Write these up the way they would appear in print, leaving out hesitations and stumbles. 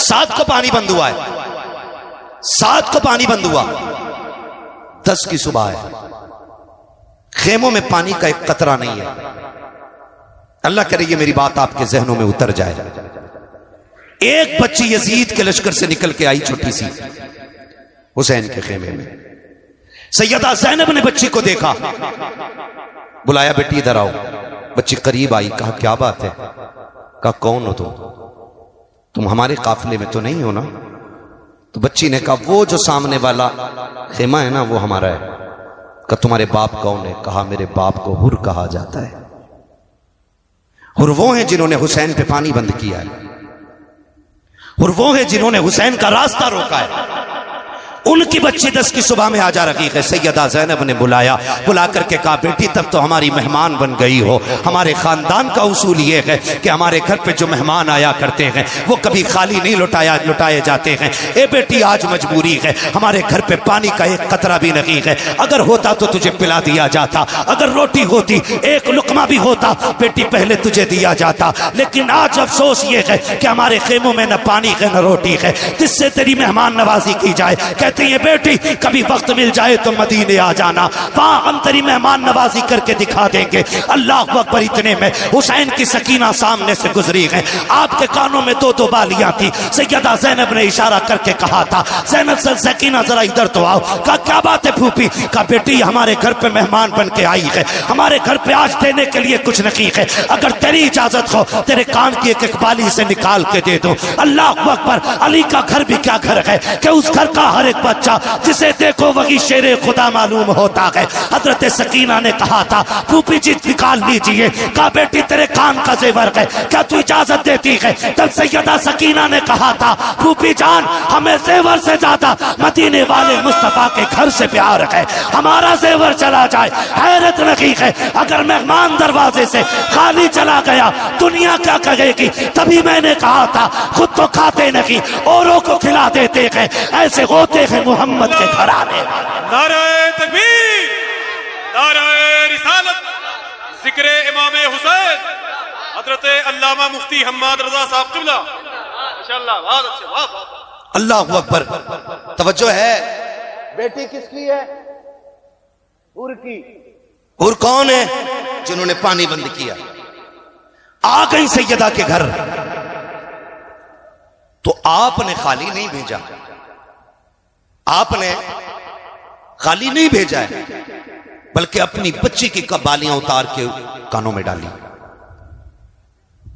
7 को पानी बंद हुआ है, 7 को पानी बंद हुआ, 10 की सुबह है, खेमों में पानी का एक कतरा नहीं है। अल्लाह करे ये मेरी बात आपके जहनों में उतर जाए। एक बच्ची यजीद के लश्कर से निकल के आई, छोटी सी, हुसैन के खेमे में। सैयदा ज़ैनब ने बच्ची को देखा, बुलाया, बेटी इधर आओ। बच्ची करीब आई, कहा क्या बात है? कहा कौन हो तुम हमारे काफिले में तो नहीं हो ना? तो बच्ची ने कहा वो जो सामने वाला खेमा है ना, वो हमारा है। कहा तुम्हारे बाप कौन है? कहा मेरे बाप को हुर कहा जाता है। हुर वो हैं जिन्होंने हुसैन पे पानी बंद किया है, हुर वो हैं जिन्होंने हुसैन का रास्ता रोका है। उनकी बच्ची 10 की सुबह में हाजा रकीक है। सैयदा ज़ैनब ने बुलाया, बुला करके कहा बेटी तब तो हमारी मेहमान बन गई हो। हमारे खानदान का उसूल ये है कि हमारे घर पे जो मेहमान आया करते हैं वो कभी खाली नहीं लुटाए जाते हैं। ए बेटी आज मजबूरी है, हमारे घर पे पानी का एक कतरा भी नहीं है। अगर होता तो तुझे पिला दिया जाता, अगर रोटी होती, एक लुकमा भी होता बेटी पहले तुझे दिया जाता। लेकिन आज अफसोस ये है कि हमारे खेमों में न पानी है न रोटी है जिससे तेरी मेहमान नवाजी की जाए। कहती है बेटी कभी वक्त मिल जाए तो मदीने आ जाना, वहां हम तेरी मेहमान नवाजी करके दिखा देंगे। अल्लाह अकबर। इतने में हुसैन की सकीना सामने से गुजरी है, आपके कानों में 2-2 बालियां थी। सैयदा ज़ैनब ने इशारा करके कहा था ज़ैनब से सकीना जरा इधर तो आओ। कहा क्या बात है फूफी? कहा बेटी हमारे घर पे मेहमान बन के आई है, हमारे घर पे आज देने के लिए कुछ नहीं है। अगर तेरी इजाजत हो तेरे कान की एक बाली से निकाल के दे दो। अल्लाह अकबर। अली का घर भी क्या घर है कि उस घर का हर एक बच्चा जिसे देखो वही शेरे खुदा मालूम होता है। हजरत सकीना ने कहा था फूफी जी निकाल लीजिए। कहा बेटी तेरे कान का जेवर है, क्या तू इजाजत देती है? तब सैयदा सकीना ने कहा था फूफी जान हमें जेवर से ज्यादा मदीने वाले मुस्तफा के घर से प्यार है। हमारा जेवर चला जाए हैरत नहीं है, अगर मेहमान दरवाजे से खाली चला गया दुनिया क्या कहेगी? तभी मैंने कहा था खुद तो खाते नहीं औरों को खिला देते हैं, ऐसे होते हैं मोहम्मद के घराने। नारे तकबीर, नारे रिसालत, जिक्रे इमाम हुसैन हजरत अल्लामा मुफ्ती हम्माद रजा साहब क़िबला। माशाअल्लाह, बहुत अच्छे, बहुत। अल्लाह अकबर। तवज्जो है। बेटी किसकी है? हुर की। हुर कौन है? जिन्होंने पानी बंद किया। आ गई सैयदा के घर, तो आपने खाली नहीं भेजा, आपने खाली नहीं भेजा है, बल्कि अपनी बच्ची की बालियां उतार के कानों में डाली।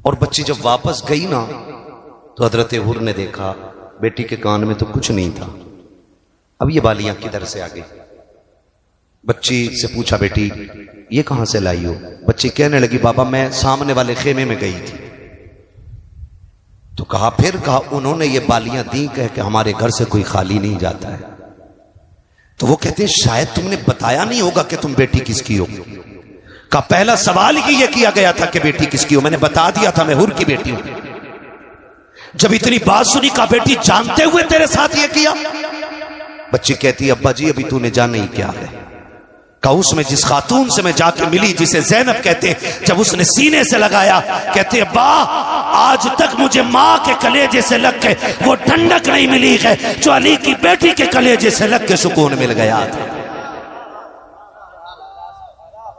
और बच्ची जब वापस गई ना तो हजरत हुर ने देखा बेटी के कान में तो कुछ नहीं था। अब ये बालियां किधर से आ गई? बच्ची से पूछा बेटी ये कहां से लाई हो? बच्ची कहने लगी बाबा मैं सामने वाले खेमे में गई थी। तो कहा फिर? कहा उन्होंने ये बालियां दी कह के हमारे घर से कोई खाली नहीं जाता है। तो वो कहते हैं शायद तुमने बताया नहीं होगा कि तुम बेटी किसकी हो। का पहला सवाल ही ये किया गया था कि बेटी किसकी हो, मैंने बता दिया था मैं हुर की बेटी हूं। जब इतनी बात सुनी का बेटी जानते हुए तेरे साथ ये किया? बच्ची कहती अब्बा जी अभी तूने जाना ही क्या है। का उसमें जिस खातून से मैं जाके मिली जिसे ज़ैनब कहते, जब उसने सीने से लगाया कहते अब्बा आज तक मुझे माँ के कलेजे से लग के वो ठंडक नहीं मिली है जो अली की बेटी के कलेजे से लग के सुकून मिल गया था।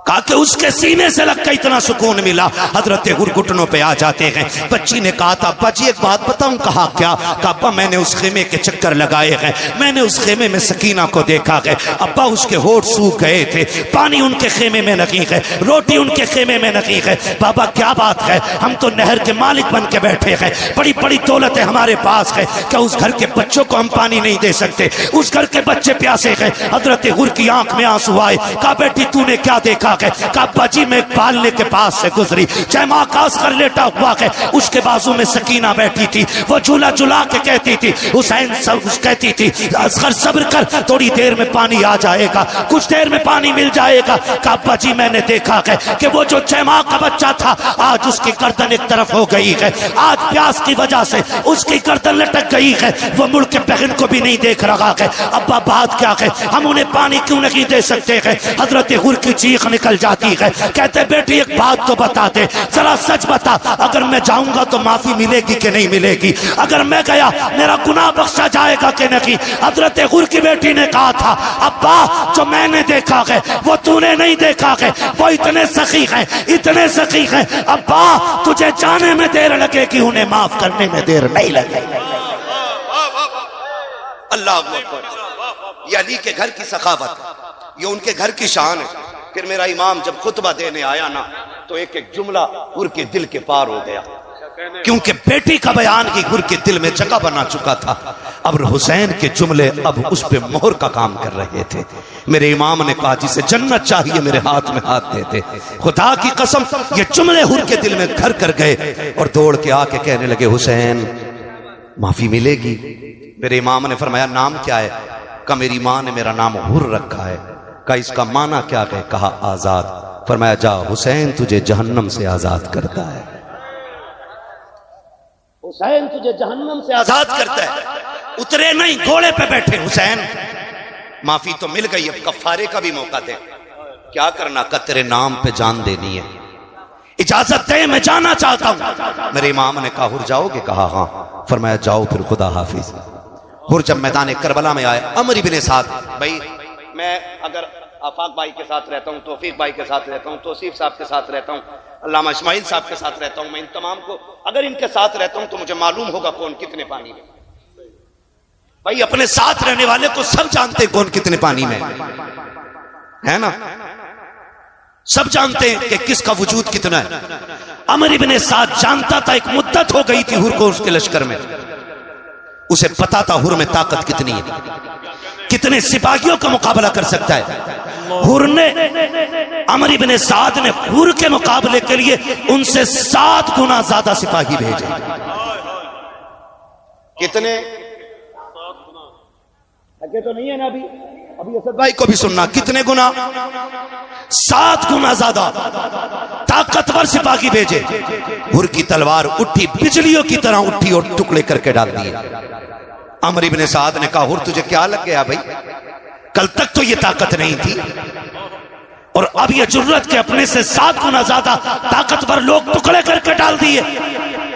कहा कि उसके सीने से लग के इतना सुकून मिला। हजरत हुर घुटनों पे आ जाते हैं। बच्ची ने कहा था अब्बा जी एक बात बताऊं? कहा क्या? कहा अब्बा मैंने उस खेमे के चक्कर लगाए हैं, मैंने उस खेमे में सकीना को देखा है अब्बा, उसके होठ सूख गए थे, पानी उनके खेमे में नहीं है, रोटी उनके खेमे में नहीं है। बाबा क्या बात है, हम तो नहर के मालिक बन के बैठे हैं, बड़ी बड़ी दौलत है हमारे पास है, क्या उस घर के बच्चों को हम पानी नहीं दे सकते? उस घर के बच्चे प्यासे हैं। हजरत हुर की आंख में आंसू आए। कहा बेटी तूने क्या देखा? काबा जी में पालने के पास से गुजरी, चाहे माँ कास कर लेटा हुआ है, उसके बाजू में सकीना बैठी थी, वो झूला झुला के कहती थी हुसैन सब कहती थी असगर सब्र कर थोड़ी देर में पानी आ जाएगा, कुछ देर में पानी मिल जाएगा। काबा जी मैंने देखा है कि वो जो 6 माह का बच्चा था आज उसकी गर्दन एक तरफ हो गई है, आज प्यास की वजह से उसकी गर्दन लटक गई है, वो मुड़ के बहन को भी नहीं देख रहा है। अब्बा बात क्या है, हम उन्हें पानी क्यों नहीं दे सकते हैं? हजरत हुर की चीख निकल निकल जाती है। कहते बेटी एक बात तो बता दे, जरा सच बता, अगर मैं जाऊंगा तो माफी मिलेगी कि नहीं मिलेगी? अगर मैं गया मेरा गुनाह बख्शा जाएगा कि नहीं? हजरत गुर की बेटी ने कहा था, अब्बा जो मैंने देखा है वो तूने नहीं देखा है, वो इतने सखी हैं, इतने सखी हैं, अब्बा तुझे जाने में देर लगेगी, उन्हें माफ करने में देर नहीं लगेगी। अल्लाह अकबर। ये अली के घर की सखावत, ये उनके घर की शान है। फिर मेरा इमाम जब खुतबा देने आया ना, तो एक एक जुमला गुर के दिल के पार हो गया, क्योंकि बेटी का बयान ही गुर के दिल में जगह बना चुका था। अब हुसैन के जुमले अब उस पे मोहर का काम कर रहे थे। मेरे इमाम ने कहा, जिसे जन्नत चाहिए मेरे हाथ में हाथ देते। खुदा की कसम ये जुमले हुर के दिल में घर कर गए और दौड़ के आके कहने लगे, हुसैन माफी मिलेगी? मेरे इमाम ने फरमाया, नाम क्या है? कहा मेरी माँ ने मेरा नाम हुर रखा है। कहा इसका माना क्या है? कहा आजाद। फरमाया जा हुसैन तुझे जहन्नम से आजाद करता है, हुसैन तुझे जहन्नम से आजाद करता है। उतरे नहीं, घोड़े पे बैठे हुसैन। माफी तो मिल गई, अब कफारे का भी मौका दे। क्या करना? का तेरे नाम पे जान देनी है, इजाजत दे, मैं जाना चाहता हूं। मेरे इमाम ने कहा हुर जाओगे? कहा हाँ। फरमाया जाओ फिर, खुदा हाफिज। हुर जब मैदान करबला में आए, अमर इब्ने साद, भाई मैं अगर आफाक भाई के साथ रहता हूँ, तौफीक भाई के साथ रहता हूँ, तौसीफ साहब के साथ रहता हूँ, अल्लामा इस्माइल साहब के साथ रहता हूँ, मैं इन तमाम को अगर इनके साथ रहता हूँ तो मुझे मालूम होगा कौन कितने पानी में। भाई अपने साथ रहने वाले को सब जानते कौन कितने पानी में है ना, सब जानते हैं कि किसका वजूद कितना है। अमर इब्ने साद जानता था, एक मुद्दत हो गई थी हुर को उसके लश्कर में, उसे पता था हुर में ताकत कितनी है, कितने सिपाहियों का मुकाबला कर सकता है। हुर ने, अमर इब्ने साद ने हुर के मुकाबले के लिए उनसे 7 गुना ज्यादा सिपाही भेजे। कितने? आगे तो नहीं है ना अभी असद भाई को भी सुनना, कितने गुना? 7 गुना ज्यादा ताकतवर सिपाही भेजे। हुर की तलवार उठी, बिजलियों की तरह उठी और टुकड़े करके डाल दिए। अमर इब्ने साद ने कहा हुर तुझे क्या लग गया भाई, कल तक तो ये ताकत नहीं थी और अब ये जुर्रत के अपने से 7 गुना ज्यादा ताकतवर लोग टुकड़े करके डाल दिए।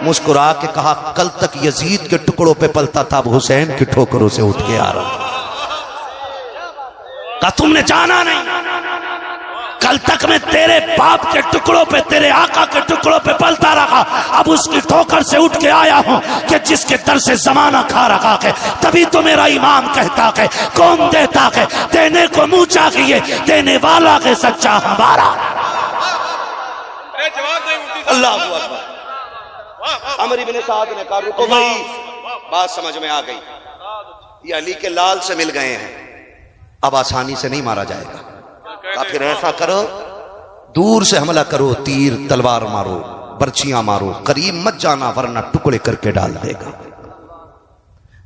मुस्कुरा के कहा कल तक यजीद के टुकड़ों पे पलता था, अब हुसैन की ठोकरों से उठ के आ रहा हूं। कहा तुमने जाना नहीं, कल तक मैं तेरे बाप के टुकड़ों पे, तेरे आका के टुकड़ों पे पलता रहा, अब उसकी ठोकर से उठ के आया हूं कि जिसके दर से जमाना खा रहा है। तभी तो मेरा इमाम कहता है कौन देता है देने को मुंह चाहिए, देने वाला है सच्चा हमारा। अल्लाह अकबर। अमर इब्ने साद ने कहा रुको भाई, बात समझ में आ गई, ये अली के लाल से मिल गए हैं, अब आसानी से नहीं मारा जाएगा। फिर ऐसा करो, दूर से हमला करो, तीर तलवार मारो, बर्छियां मारो, करीब मत जाना वरना टुकड़े करके डाल देगा,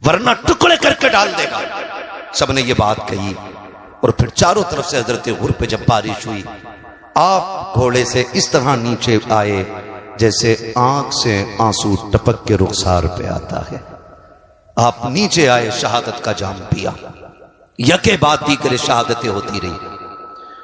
वरना टुकड़े करके डाल देगा। सबने ये बात कही और फिर चारों तरफ से हजरत हुर पे जब बारिश हुई, आप घोड़े से इस तरह नीचे आए जैसे आंख से आंसू टपक के रुखसार पे आता है। आप नीचे आए, शहादत का जाम पिया, यके बाद दीगरे शहादतें होती रही,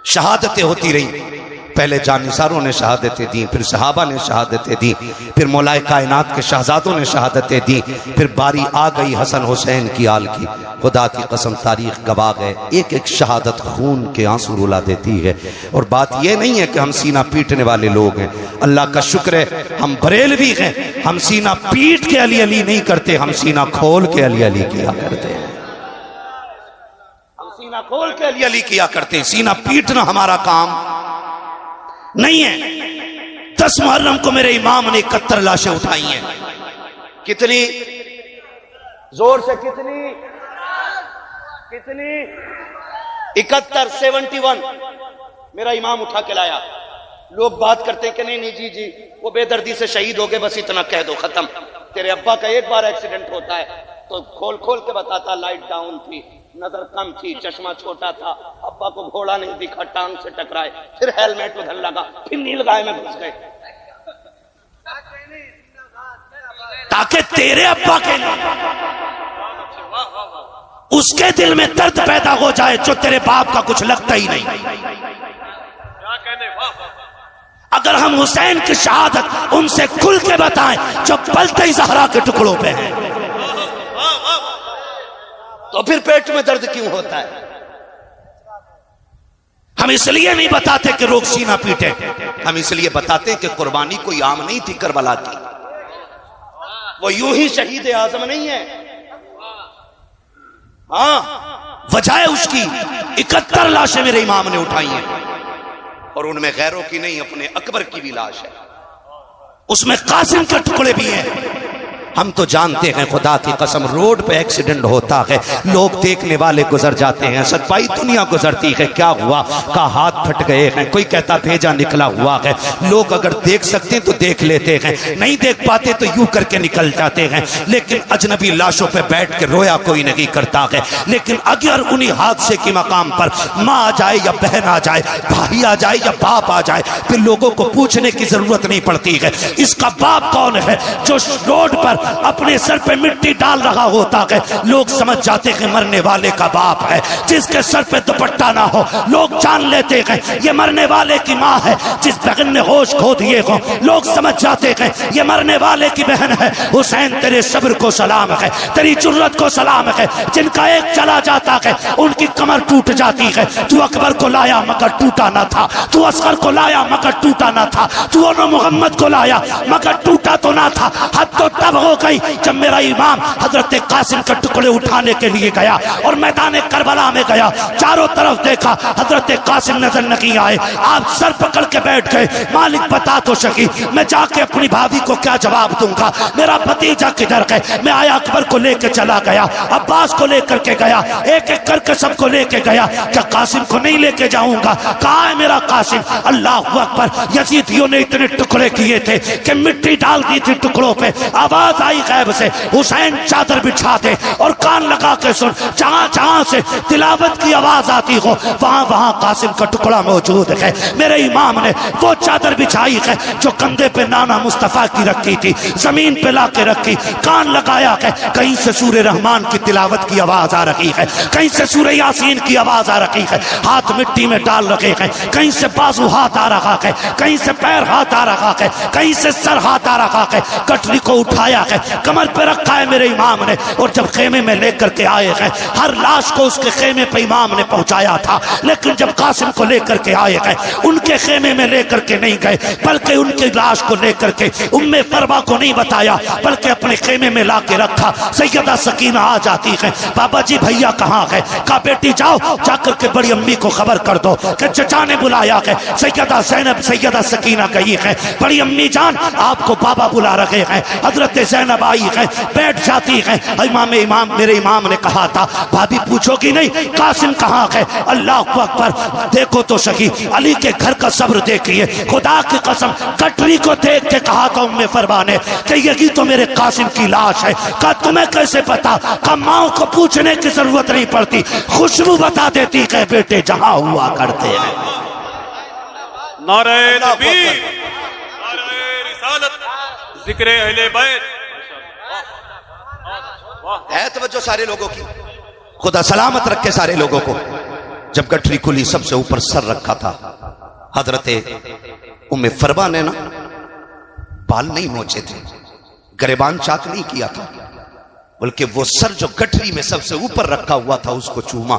शहादतें होती रही। पहले जानिसारों ने शहादतें दी, फिर सहाबा ने शहादतें दी, फिर मौलाए कायनात के शहजादों ने शहादतें दी, फिर बारी आ गई हसन हुसैन की आल की। खुदा की कसम तारीख गवाह है, एक एक शहादत खून के आंसू रुला देती है। और बात यह नहीं है कि हम सीना पीटने वाले लोग हैं, अल्लाह का शुक्र है हम बरेलवी हैं, हम सीना पीट के अली अली नहीं करते, हम सीना खोल के अली अली किया करते हैं, सीना खोल के अली अली किया करते हैं। सीना पीटना हमारा काम नहीं है। 10 मुहर्रम को मेरे इमाम ने 71 लाशें उठाई हैं। कितनी जोर से, कितनी 71, 71 मेरा इमाम उठा के लाया। लोग बात करते हैं कि नहीं नहीं जी वो बेदर्दी से शहीद हो गए, बस इतना कह दो खत्म। तेरे अब्बा का एक बार एक्सीडेंट होता है तो खोल खोल के बताता, लाइट डाउन थी, नजर कम थी, चश्मा छोटा था, अब्बा को घोड़ा नहीं दिखा, टांग से टकराए, फिर हेलमेट उधर लगा, फिर नीलगाय में घुस गए, ताकि तेरे अब्बा के लिए उसके दिल में दर्द पैदा हो जाए जो तेरे बाप का कुछ लगता ही नहीं। अगर हम हुसैन की शहादत उनसे खुल के बताएं जो पलते ही ज़हरा के टुकड़ों पे हैं, तो फिर पेट में दर्द क्यों होता है? हम इसलिए नहीं बताते कि लोग सीना पीटे, हम इसलिए बताते कि कुर्बानी कोई आम नहीं थी करबला की, वो यूं ही शहीद आजम नहीं है। हाँ, वजह उसकी 71 लाशें मेरे इमाम ने उठाई हैं, और उनमें गैरों की नहीं, अपने अकबर की भी लाश है, उसमें कासिम के टुकड़े भी हैं। हम तो जानते हैं खुदा की कसम, रोड पे एक्सीडेंट होता है, लोग देखने वाले गुजर जाते हैं, सच्चाई दुनिया गुजरती है, क्या हुआ का हाथ फट गए हैं, कोई कहता भेजा निकला हुआ है, लोग अगर देख सकते हैं तो देख लेते हैं, नहीं देख पाते तो यूं करके निकल जाते हैं। लेकिन अजनबी लाशों पे बैठ के रोया कोई नहीं करता है। लेकिन अगर उन्हीं हादसे के मकाम पर माँ आ जाए या बहन आ जाए, भाई आ जाए या बाप आ जाए, फिर लोगों को पूछने की जरूरत नहीं पड़ती है इसका बाप कौन है। जो रोड पर अपने सर पे मिट्टी डाल रहा होता है, लोग समझ जाते हैं मरने वाले का बाप है। जिसके सर पे दुपट्टा ना हो, लोग जान लेते हैं ये मरने वाले की माँ है। जिस बहन ने होश खो दिए हो, लोग समझ जाते हैं ये मरने वाले की बहन है। हुसैन तेरे सब्र को सलाम है, तेरी जुर्रत को सलाम है। जिनका एक चला जाता है उनकी कमर टूट जाती है। तू अकबर को लाया मगर टूटा ना था, तू असगर को लाया मगर टूटा ना था, तू मोहम्मद को लाया मगर टूटा तो ना था। हद तो तब हो गई जब मेरा इमाम हजरत कासिम के टुकड़े उठाने के लिए गया और मैदान करबला में गया, चारों तरफ देखा, हजरत कासिम नजर नहीं आए। आप सर पकड़ के बैठ गए, मालिक बता तो सकी मैं जाके अपनी भाभी को क्या जवाब दूंगा, मेरा भतीजा किधर गए। मैं आया अकबर को लेकर चला गया, अब्बास को लेकर के गया, एक एक करके सबको लेके गया। क्या कासिम को नहीं लेके जाऊंगा? कहाँ है मेरा कासिम? अल्लाह अकबर, यजीदियों ने इतने टुकड़े किए थे कि मिट्टी डाल दी थी टुकड़ों पे। आवाज आई गैब से, हुसैन चादर बिछा दे और कान लगा के सुन, जहां जहां से तिलावत की आवाज आती हो वहां वहां कासिम का टुकड़ा मौजूद है। मेरे इमाम ने वो चादर बिछाई है जो कंधे पे नाना मुस्तफा की रखी थी, जमीन पे ला के रखी, कान लगाया है। कहीं से सूरे रहमान की तिलावत की आवाज आ रही है, कहीं से सूरे यासीन की आवाज आ रही है। हाथ मिट्टी में डाल रखे हैं, कहीं से बाजू हाथ आ रहा है, कहीं से पैर हाथ आ रहा है, कहीं से सर हाथ आ रहा है। कटरी को उठाया है, कमर पे रखा है मेरे इमाम ने, और जब खेमे में लेकर के आए हैं, हर लाश को उसके खेमे पे इमाम ने पहुंचाया था। लेकिन जब कासिम को लेकर के आए हैं, उनके खेमे में लेकर के नहीं गए, बल्कि उनकी लाश को लेकर के उम्मे फरवा को नहीं बताया, बल्कि अपने खेमे में ला के रखा। सैयदा सकीना आ जाती है, बाबा जी भैया कहाँ है? कहा बेटी जाओ जाकर के बड़ी अम्मी को खबर कर दो कि चचा ने बुलाया है, सैयदा ज़ैनब सैयदा सकीना गई है, बड़ी अम्मी जान आपको बाबा बुला रहे हैं। हजरत ज़ैनब आई है, बैठ जाती है। इमाम मेरे इमाम ने कहा था भाभी पूछोगी नहीं कासिम कहाँ है? अल्लाह अकबर, देखो तो सही अली के घर का सब्र देखिए। खुदा की कसम कटरी को देख के कहा था उम्मे फरवा ने कि यही तो मेरे कासिम की लाश है। कहा तुम्हें कैसे पता? कहा माँ को पूछने की जरूरत नहीं पड़ती, खुशबू बता देती है बेटे जहां हुआ करते हैं। नारे तकबीर, नारे रिसालत, जिक्रे अहले बैत। है तवज्जो सारे लोगों की, खुदा सलामत रखे सारे लोगों को। जब गठरी खुली सबसे ऊपर सर रखा था, हजरते उम्मे फरवा ने ना बाल नहीं नोचे थे, गरेबान चाक नहीं किया था, बल्कि वो सर जो गठरी में सबसे ऊपर रखा हुआ था उसको चूमा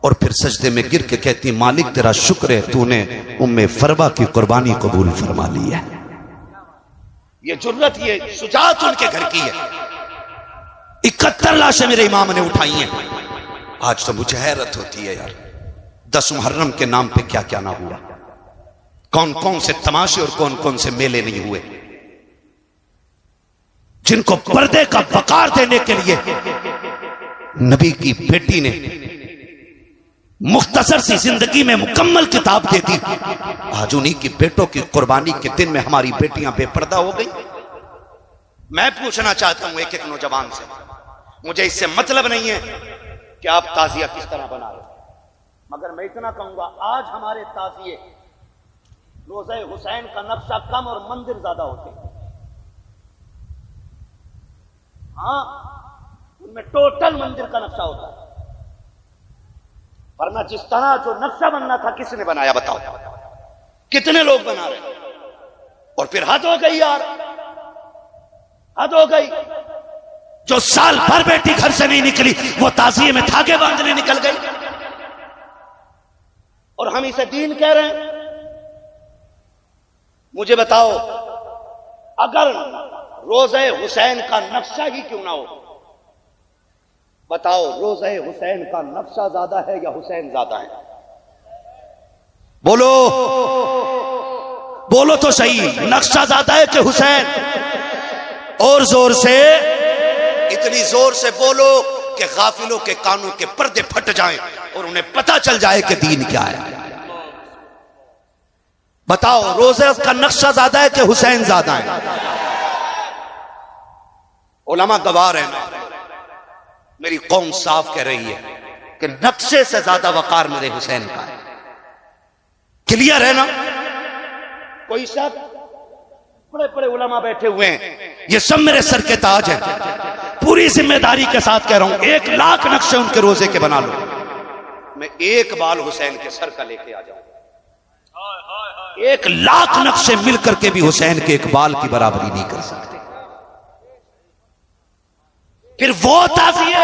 और फिर सजदे में गिर के कहती मालिक तेरा शुक्र है तूने उम्मे फरवा की कुर्बानी कबूल फरमा ली है। ये जुर्रत ये शुजाअत उनके घर की है। 71 लाशें मेरे इमाम ने उठाई हैं। आज तो मुझे हैरत होती है यार, 10 मुहर्रम के नाम पे क्या क्या ना हुआ, कौन कौन से तमाशे और कौन कौन से मेले नहीं हुए, जिनको पर्दे का वकार देने के लिए नबी की बेटी ने मुख्तसर सी जिंदगी में मुकम्मल किताब दे दी। आज उन्हीं की बेटों की कुर्बानी के दिन में हमारी बेटियां बेपर्दा हो गई। मैं पूछना चाहता हूं एक एक नौजवान से, मुझे इससे मतलब नहीं है कि आप ताजिया किस तरह बना रहे, मगर मैं इतना कहूंगा आज हमारे ताजिए रोज़े हुसैन का नक्शा कम और मंदिर ज्यादा होते हैं। हाँ, उनमें टोटल मंदिर का नक्शा होता है, वरना जिस तरह जो नक्शा बनना था किसने बनाया बताओ? कितने लोग बना रहे हैं। और फिर हद हो गई यार, हद हो गई। जो साल भर बेटी घर से नहीं निकली वो ताजिए में धागे बांधने निकल गई, और हम इसे दीन कह रहे हैं। मुझे बताओ, अगर रोज़े हुसैन का नक्शा ही क्यों ना हो, बताओ रोज़े हुसैन का नक्शा ज्यादा है या हुसैन ज्यादा है? बोलो, बोलो तो सही, नक्शा ज्यादा है कि हुसैन? और जोर से, इतनी जोर से बोलो कि गाफिलों के कानों के पर्दे फट जाएं और उन्हें पता चल जाए कि दीन क्या है। बताओ, रोज़े का नक्शा ज्यादा है कि हुसैन ज्यादा है? उलमा गवाह है ना, मेरी कौम साफ कह रही है कि नक्शे से ज्यादा वकार मेरे हुसैन का है। क्लियर है ना? कोई शक? बड़े बड़े उलमा बैठे हुए हैं, ये सब मेरे सर के ताज हैं। पूरी जिम्मेदारी के साथ कह रहा हूं, 1 लाख नक्शे उनके रोजे के बना लो, मैं एक बाल हुसैन के सर का लेके आ जाऊं। 1 लाख नक्शे मिलकर के भी हुसैन के एक बाल की बराबरी नहीं कर सकते। फिर वो ताज़िए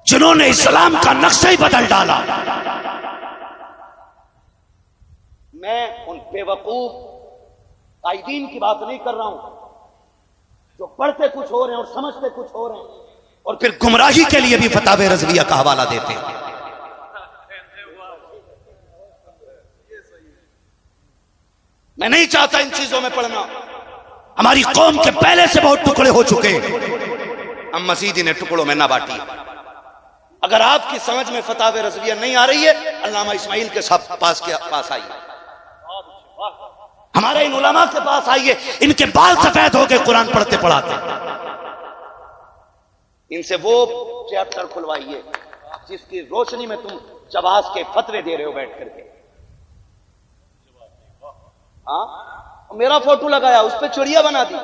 जिन्होंने इस्लाम का नक्शा ही बदल डाला। मैं उन बेवकूफ कायदीन की बात नहीं कर रहा हूं जो पढ़ते कुछ हो रहे हैं और समझते कुछ हो रहे हैं, और फिर गुमराही के लिए भी फतावे रज़विया का हवाला देते हैं। मैं नहीं चाहता इन चीजों में पढ़ना। हमारी कौम के पहले से बहुत टुकड़े हो चुके हैं, हम मजीद इन्हें टुकड़ों में ना बांटिए। अगर आपकी समझ में फतावे रज़विया नहीं आ रही है, अल्लामा इस्माइल के पास आइए, हमारे इन उलमा के पास आइए। इनके बाल सफेद हो गए कुरान पढ़ते पढ़ाते। इनसे वो चैप्टर खुलवाइए जिसकी रोशनी में तुम जवाज के फतवे दे रहे हो बैठ करके। हाँ, मेरा फोटो लगाया, उस पर चिड़िया बना दी,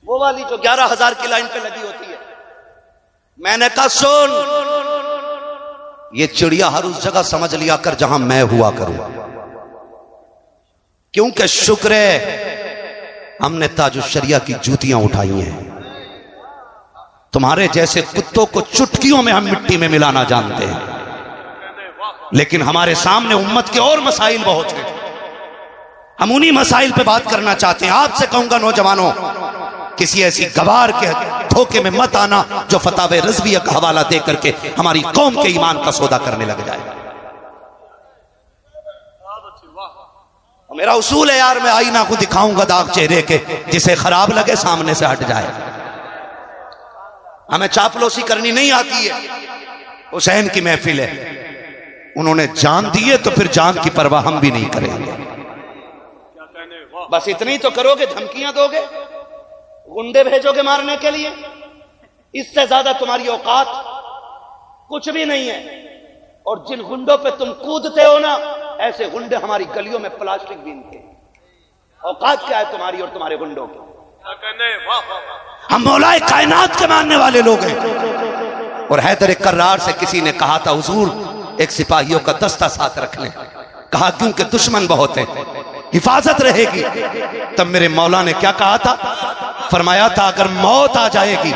वो वाली जो 11,000 की लाइन पे लगी होती है। मैंने कहा सुन, ये चिड़िया हर उस जगह समझ लिया कर जहां मैं हुआ करूं, क्योंकि शुक्र है हमने ताजुश्शरिया की जूतियां उठाई हैं। तुम्हारे जैसे कुत्तों को चुटकियों में हम मिट्टी में मिलाना जानते हैं, लेकिन हमारे सामने उम्मत के और मसाइल बहुत हैं। हम उन्हीं मसाइल पे बात करना चाहते हैं। आपसे कहूंगा नौजवानों, किसी ऐसी गवार के धोखे में मत आना जो फतावे रज़विया का हवाला दे करके हमारी कौम के ईमान का सौदा करने लग जाए। मेरा उसूल है यार, मैं आईना को दिखाऊंगा दाग चेहरे के, जिसे खराब लगे सामने से हट जाए। हमें चापलूसी करनी नहीं आती है। हुसैन की महफिल है, उन्होंने जान दी है तो फिर जान की परवाह हम भी नहीं करेंगे। बस इतनी ही तो करोगे, धमकियां दोगे, गुंडे भेजोगे मारने के लिए, इससे ज्यादा तुम्हारी औकात कुछ भी नहीं है। और जिन गुंडों पे तुम कूदते हो ना, ऐसे गुंडे हमारी गलियों में प्लास्टिक बीनते हैं। औकात क्या है तुम्हारी और तुम्हारे गुंडों की? हम मौलाए कायनात के मानने वाले लोग हैं। और हैदर कर्रार से किसी ने कहा था, हुजूर एक सिपाहियों का दस्ता साथ रख लें। कहा क्योंकि दुश्मन बहुत है, हिफाजत रहेगी। तब मेरे मौला ने क्या कहा था? फरमाया था अगर मौत आ जाएगी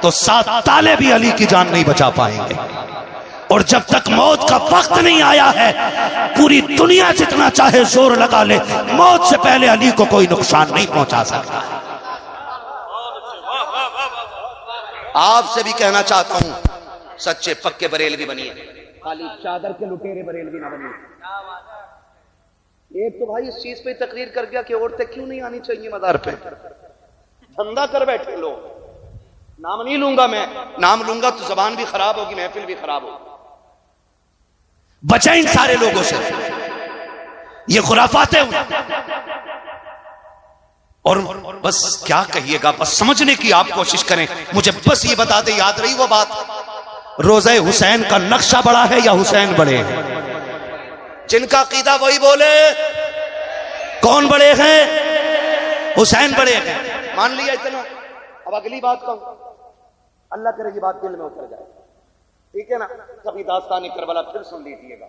तो 7 ताले भी अली की जान नहीं बचा पाएंगे। और जब तक मौत का वक्त नहीं आया है, पूरी दुनिया जितना चाहे जोर लगा ले, मौत से पहले अली को कोई नुकसान नहीं पहुंचा सकता। आपसे भी कहना चाहता हूं, सच्चे पक्के बरेलवी बनिए, खाली चादर के लुटेरे बरेलवी ना बनिए। एक तो भाई इस चीज पे तकरीर कर गया कि औरतें क्यों नहीं आनी चाहिए मदार पे, धंधा कर बैठे लोग। नाम नहीं लूंगा मैं, नाम लूंगा तो जबान भी खराब होगी, महफिल भी खराब होगी। बचा इन सारे लोगों से, ये खुराफातें और बस क्या कहिएगा, बस समझने की आप कोशिश करें। मुझे बस ये बता दे, याद रही वो बात, रोज़े हुसैन का नक्शा बड़ा है या हुसैन बड़े हैं? जिनका अकीदा वही बोले, कौन बड़े हैं? हुसैन बड़े हैं। मान लिया इतना। अब अगली बात कहूं, अल्लाह करे ये बात दिल में उतर जाए, ठीक है ना? कभी दास्तान करबला फिर सुन लीजिएगा।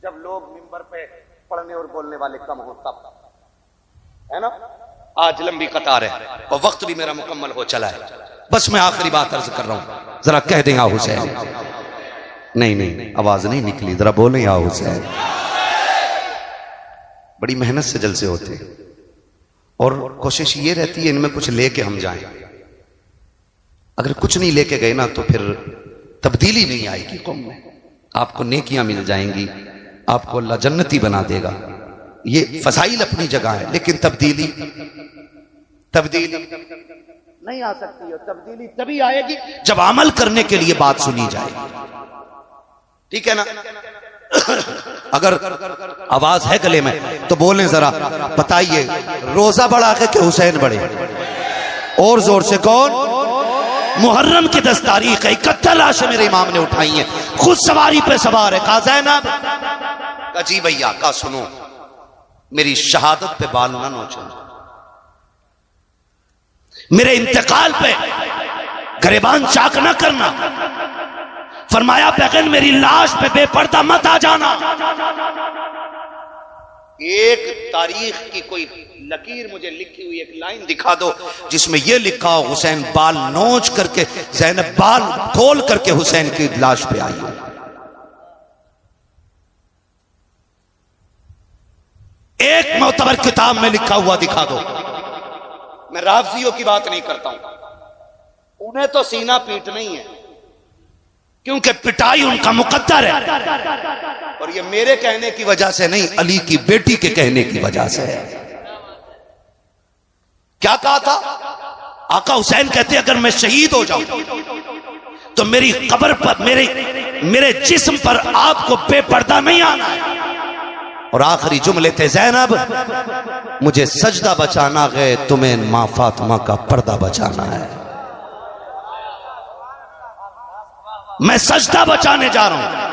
जब लोग मिंबर पे पढ़ने और बोलने वाले कम हो तब, है ना। आज लंबी कतार है और वक्त भी मेरा मुकम्मल हो चला है। बस मैं आखिरी बात अर्ज कर रहा हूं, जरा कह दें या हुसैन। नहीं, आवाज नहीं निकली, जरा बोले या हुसैन। बड़ी मेहनत से जलसे होते और कोशिश ये रहती है इनमें कुछ लेके हम जाएं। अगर कुछ नहीं लेके गए ना तो फिर तब्दीली नहीं आएगी कौम में। आपको नेकियां मिल जाएंगी, आपको अल्लाह जन्नती बना देगा। ये फसाइल अपनी जगह है, लेकिन तब्दीली नहीं आ सकती है। तब्दीली तभी आएगी जब अमल करने के लिए बात सुनी जाए, ठीक है ना। अगर आवाज है गले में तो बोलें जरा, बताइए रोजा बढ़ा के हुसैन बढ़े? और जोर से कौन? मुहर्रम की 10 तारीख है, 71 लाशें मेरे इमाम ने उठाई हैं, खुद सवारी पे सवार है। कहा ज़ैनब, कहा जी भैया, कहा सुनो मेरी शहादत पे बाल ना नोचो, मेरे इंतकाल पे गरेबान चाक ना करना। फरमाया बगैर मेरी लाश पे बेपर्दा मत आ जाना। एक तारीख की कोई लकीर मुझे लिखी हुई एक लाइन दिखा दो जिसमें यह लिखा हो हुसैन बाल नोच करके, ज़ैनब बाल खोल करके हुसैन की लाश पे आई हो। एक मोतबर किताब में लिखा हुआ दिखा दो। मैं राफजियों की बात नहीं करता हूं, उन्हें तो सीना पीटना ही है क्योंकि पिटाई उनका मुकद्दर है, और ये मेरे कहने की वजह से नहीं, अली की बेटी के कहने की वजह से है। क्या कहा था आका हुसैन? कहते अगर मैं शहीद हो जाऊं तो मेरी कब्र पर, मेरे जिस्म पर आपको बेपर्दा नहीं आना है। और आखिरी जुमले थे, ज़ैनब मुझे सजदा बचाना है, तुम्हें मां फातिमा का पर्दा बचाना है। मैं सजदा बचाने जा रहा हूं,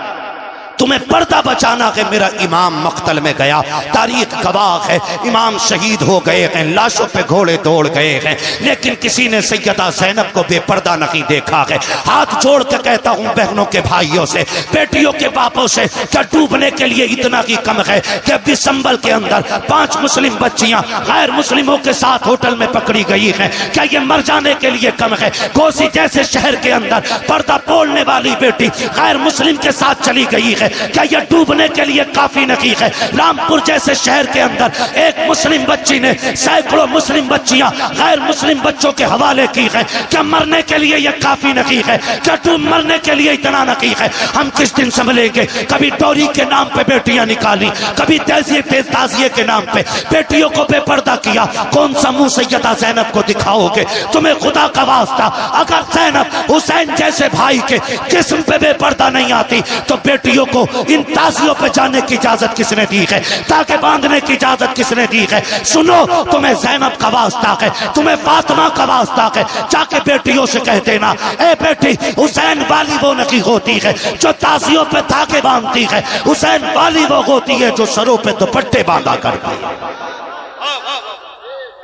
तुम्हें पर्दा बचाना है। मेरा इमाम मक्तल में गया, तारीख गवाह है, इमाम शहीद हो गए हैं, लाशों पे घोड़े दौड़ गए हैं, लेकिन किसी ने सैयदा ज़ैनब को बेपर्दा नहीं देखा है। हाथ जोड़ के कहता हूं बहनों के भाइयों से, बेटियों के बापों से, क्या डूबने के लिए इतना ही कम है कि दिसंबर के अंदर 5 मुस्लिम बच्चियां गैर मुस्लिमों के साथ होटल में पकड़ी गई हैं? क्या ये मर जाने के लिए कम है? घोसी जैसे शहर के अंदर पर्दा बोलने वाली बेटी गैर मुस्लिम के साथ चली गई है, क्या यह डूबने के लिए काफी नहीं है? रामपुर जैसे शहर के अंदर एक मुस्लिम बच्ची ने सैकड़ों मुस्लिम बच्चियां गैर मुस्लिम बच्चों के हवाले की है, क्या मरने के लिए यह काफी नहीं है? क्या डूब मरने के लिए इतना नहीं है? हम किस दिन संभलेंगे? कभी डोरी के नाम पे बेटियां निकाली, कभी ताजिए के नाम पे बेटियों को बेपर्दा किया। कौन सा मुंह सैयदा ज़ैनब को दिखाओगे? तुम्हें खुदा का वास्ता, अगर ज़ैनब हुसैन जैसे भाई के जिस्म पे बेपर्दा नहीं आती तो बेटियों को इन ताजियों पे जाने की इजाजत किसने दी है? ताकि बांधने की इजाजत किसने दी है? सुनो, तुम्हें ज़ैनब का वास्ता है, तुम्हें फातिमा का वास्ता है, जाके बेटियों से कह देना, ए बेटी हुसैन वाली वो नहीं होती है जो ताजियों पे धागे बांधती है, हुसैन वाली वो होती है जो सरों पे दुपट्टे बांधा करती है।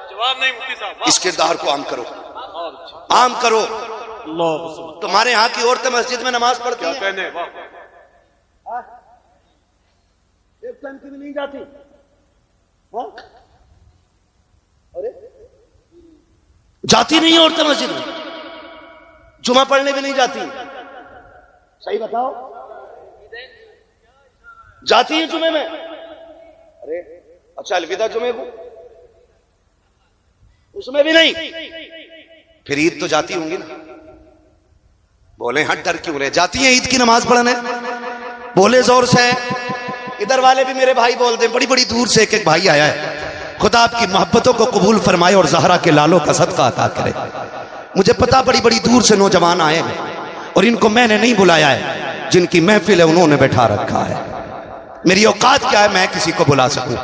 जवाब नहीं मुफ्ती साहब। इस किरदार को आम करो, आम करो। तुम्हारे यहाँ की औरतें मस्जिद में नमाज पढ़ती हैं? कहने एक टाइम की भी नहीं जाती। अरे जाती नहीं औरतें मस्जिद में, जुमा पढ़ने भी नहीं जाती। सही बताओ, जाती है जुमे में? अरे अच्छा, अलविदा जुमे को उसमें भी नहीं। फिर ईद तो जाती होंगी ना? बोले हाँ, डर क्यों रहे? जाती है ईद की नमाज पढ़ने? बोले जोर से। इधर वाले भी मेरे भाई बोल दे, बड़ी बड़ी दूर से एक भाई आया है। खुदा आपकी मोहब्बतों को कबूल फरमाए और ज़हरा के लालों का सदका अता करे। मुझे पता बड़ी बड़ी दूर से नौजवान आए हैं और इनको मैंने नहीं बुलाया है, जिनकी महफिल है उन्होंने बैठा रखा है। मेरी औकात क्या है मैं किसी को बुला सकूं?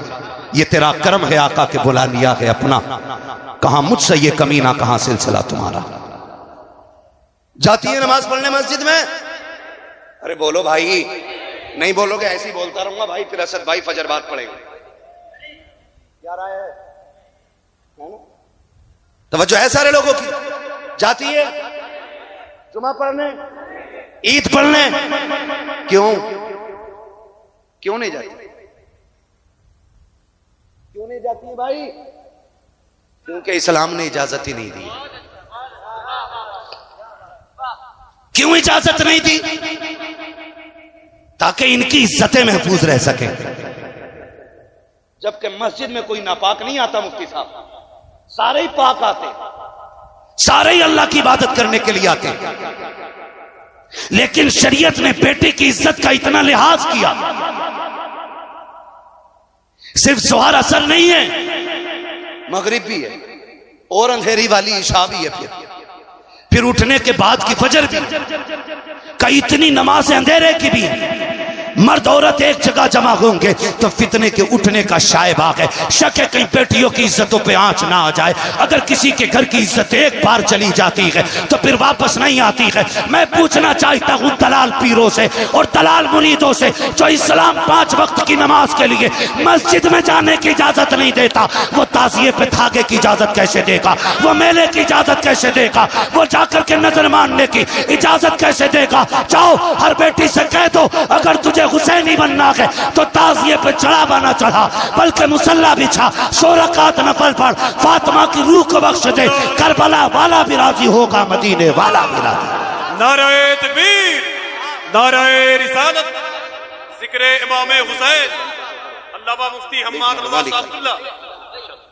ये तेरा कर्म है आका के बुला लिया है अपना। कहां मुझसे ये कमीना, कहां सिलसिला तुम्हारा? जाती है नमाज पढ़ने मस्जिद में? अरे बोलो भाई, नहीं बोलोगे ऐसे ही बोलता रहूंगा भाई, फिर असद भाई फजर बाद पड़ेगा। क्या राय है? तवज्जो है सारे लोगों की? जाती है जुमा पढ़ने, ईद पढ़ने? क्यों? क्यों नहीं जाती? क्यों नहीं जाती है भाई? क्योंकि इस्लाम ने इजाजत ही नहीं दी। क्यों इजाजत नहीं दी? ताकि इनकी इज्जतें महफूज रह सके। जबकि मस्जिद में कोई नापाक नहीं आता मुफ्ती साहब, सारे ही पाक आते, सारे ही अल्लाह की इबादत करने के लिए आते। लेकिन शरीयत ने बेटे की इज्जत का इतना लिहाज किया, सिर्फ जोहर असर नहीं है, मगरिब भी है, और अंधेरी वाली इशा भी है, फिर उठने के बाद की फजर भी, कई इतनी नमाज अंधेरे की भी है। मर्द औरत एक जगह जमा होंगे तो फितने के उठने का शायबाग है। शक है कहीं बेटियों की इज्जतों पे आंच ना आ जाए। अगर किसी के घर की इज्जत एक बार चली जाती है तो फिर वापस नहीं आती है। मैं पूछना चाहता हूँ दलाल पीरों से और दलाल मुरीदों से, जो इस्लाम 5 वक्त की नमाज के लिए मस्जिद में जाने की इजाजत नहीं देता, वो ताजिए पे धागे की इजाजत कैसे देगा? वो मेले की इजाजत कैसे देगा? वो जाकर के नजर मारने की इजाजत कैसे देगा? जाओ हर बेटी से कह दो, अगर तुझे हुसैनी बनना है तो ताजिए पे चढ़ावा ना चढ़ा, बल्कि मुसल्ला बिछा, 100 रकात नफल पढ़, फातिमा की रूह को बख्श दे, करबला वाला भी राजी होगा, मदीने वाला भी राजी। नारे तकबीर, नारे रिसालत, जिक्रे इमामे हुसैन, अल्लामा मुफ्ती हम्माद रज़ा साहब किबला।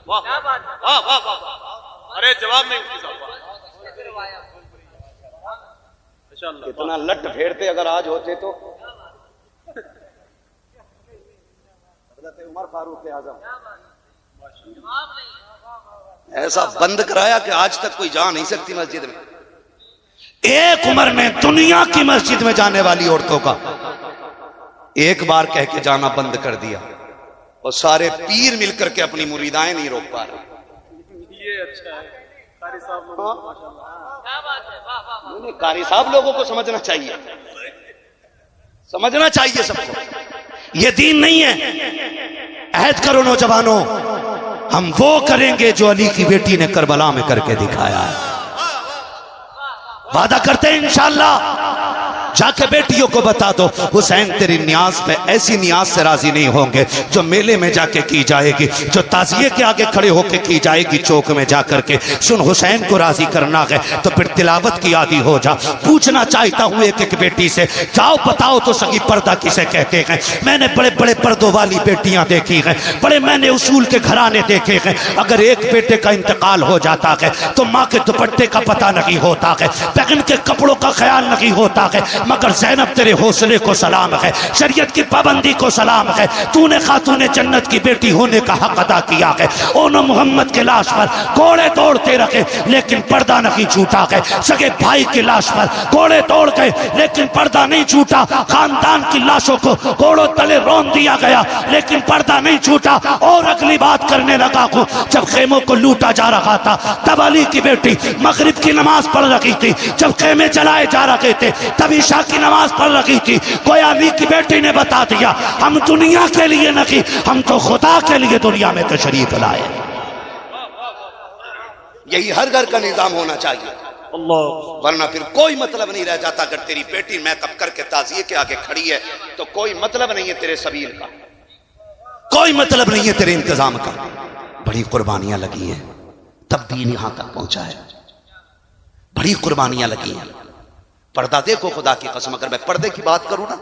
वाह वाह वाह वाह, अरे जवाब नहीं मुफ्ती साहब, कितना लट फेरते अगर आज होते तो। उमर फारूक आजम ऐसा बंद कराया कि आज तक कोई जा नहीं सकती मस्जिद में। एक उमर ने दुनिया की मस्जिद में जाने वाली औरतों का एक बार कह के जाना बंद कर दिया, और सारे पीर मिलकर के अपनी मुरीदाएं नहीं रोक पा रहे। ये अच्छा है, कारी साहब लोगों को माशाल्लाह, क्या बात है, वाह वाह वाह। कारी साहब लोगों को समझना चाहिए, समझना चाहिए सबको, ये दीन नहीं है। अहद करो नौजवानों, हम वो करेंगे जो अली की बेटी ने करबला में करके दिखाया है। वादा करते हैं इंशाअल्लाह। जाके बेटियों को बता दो, हुसैन तेरी न्याज पे ऐसी न्याज से राजी नहीं होंगे जो मेले में जाके की जाएगी, जो ताजिए के आगे खड़े होके की जाएगी चौक में जाकर के। सुन, हुसैन को राजी करना है तो फिर तिलावत की आदि हो जा। पूछना चाहता हूँ एक एक बेटी से, जाओ बताओ तो सही पर्दा किसे कहते हैं? मैंने बड़े बड़े पर्दों वाली बेटियां देखी हैं, बड़े मैंने उसूल के घराने देखे हैं। अगर एक बेटे का इंतकाल हो जाता है तो माँ के दुपट्टे का पता नहीं होता है, बहन के कपड़ों का ख्याल नहीं होता है, मगर ज़ैनब तेरे हौसले को सलाम है, शरीयत की पाबंदी को सलाम है। तूने खातूने जन्नत की बेटी होने का हक अदा किया है। ओनो मोहम्मद के लाश पर घोड़े दौड़ते रहे लेकिन पर्दा नहीं छूटा है। सगे भाई की लाश पर घोड़े दौड़ गए लेकिन पर्दा नहीं छूटा। खानदान की लाशों को घोड़ों तले रौंद दिया गया लेकिन पर्दा नहीं छूटा। और अगली बात करने लगा हूँ, जब खेमों को लूटा जा रहा था तब अली की बेटी मगरिब की नमाज पढ़ रही थी। जब खेमे जलाए जा रहे थे तब ईशा की नमाज पढ़ रही थी। कोई अली की बेटी ने बता दिया, हम दुनिया के लिए नहीं, हम तो खुदा के लिए दुनिया में तशरीफ लाए। यही हर घर का निजाम होना चाहिए, वरना फिर कोई मतलब नहीं रह जाता। अगर तेरी बेटी मेकअप करके ताजिए के आगे खड़ी है तो कोई मतलब नहीं है तेरे सबील का, कोई मतलब नहीं है तेरे इंतजाम का। बड़ी कुर्बानियां लगी हैं तब दीन यहां तक पहुंचा है, बड़ी कुर्बानियां लगी हैं। पर्दा देखो, खुदा की कसम, अगर मैं पर्दे की बात करूं ना,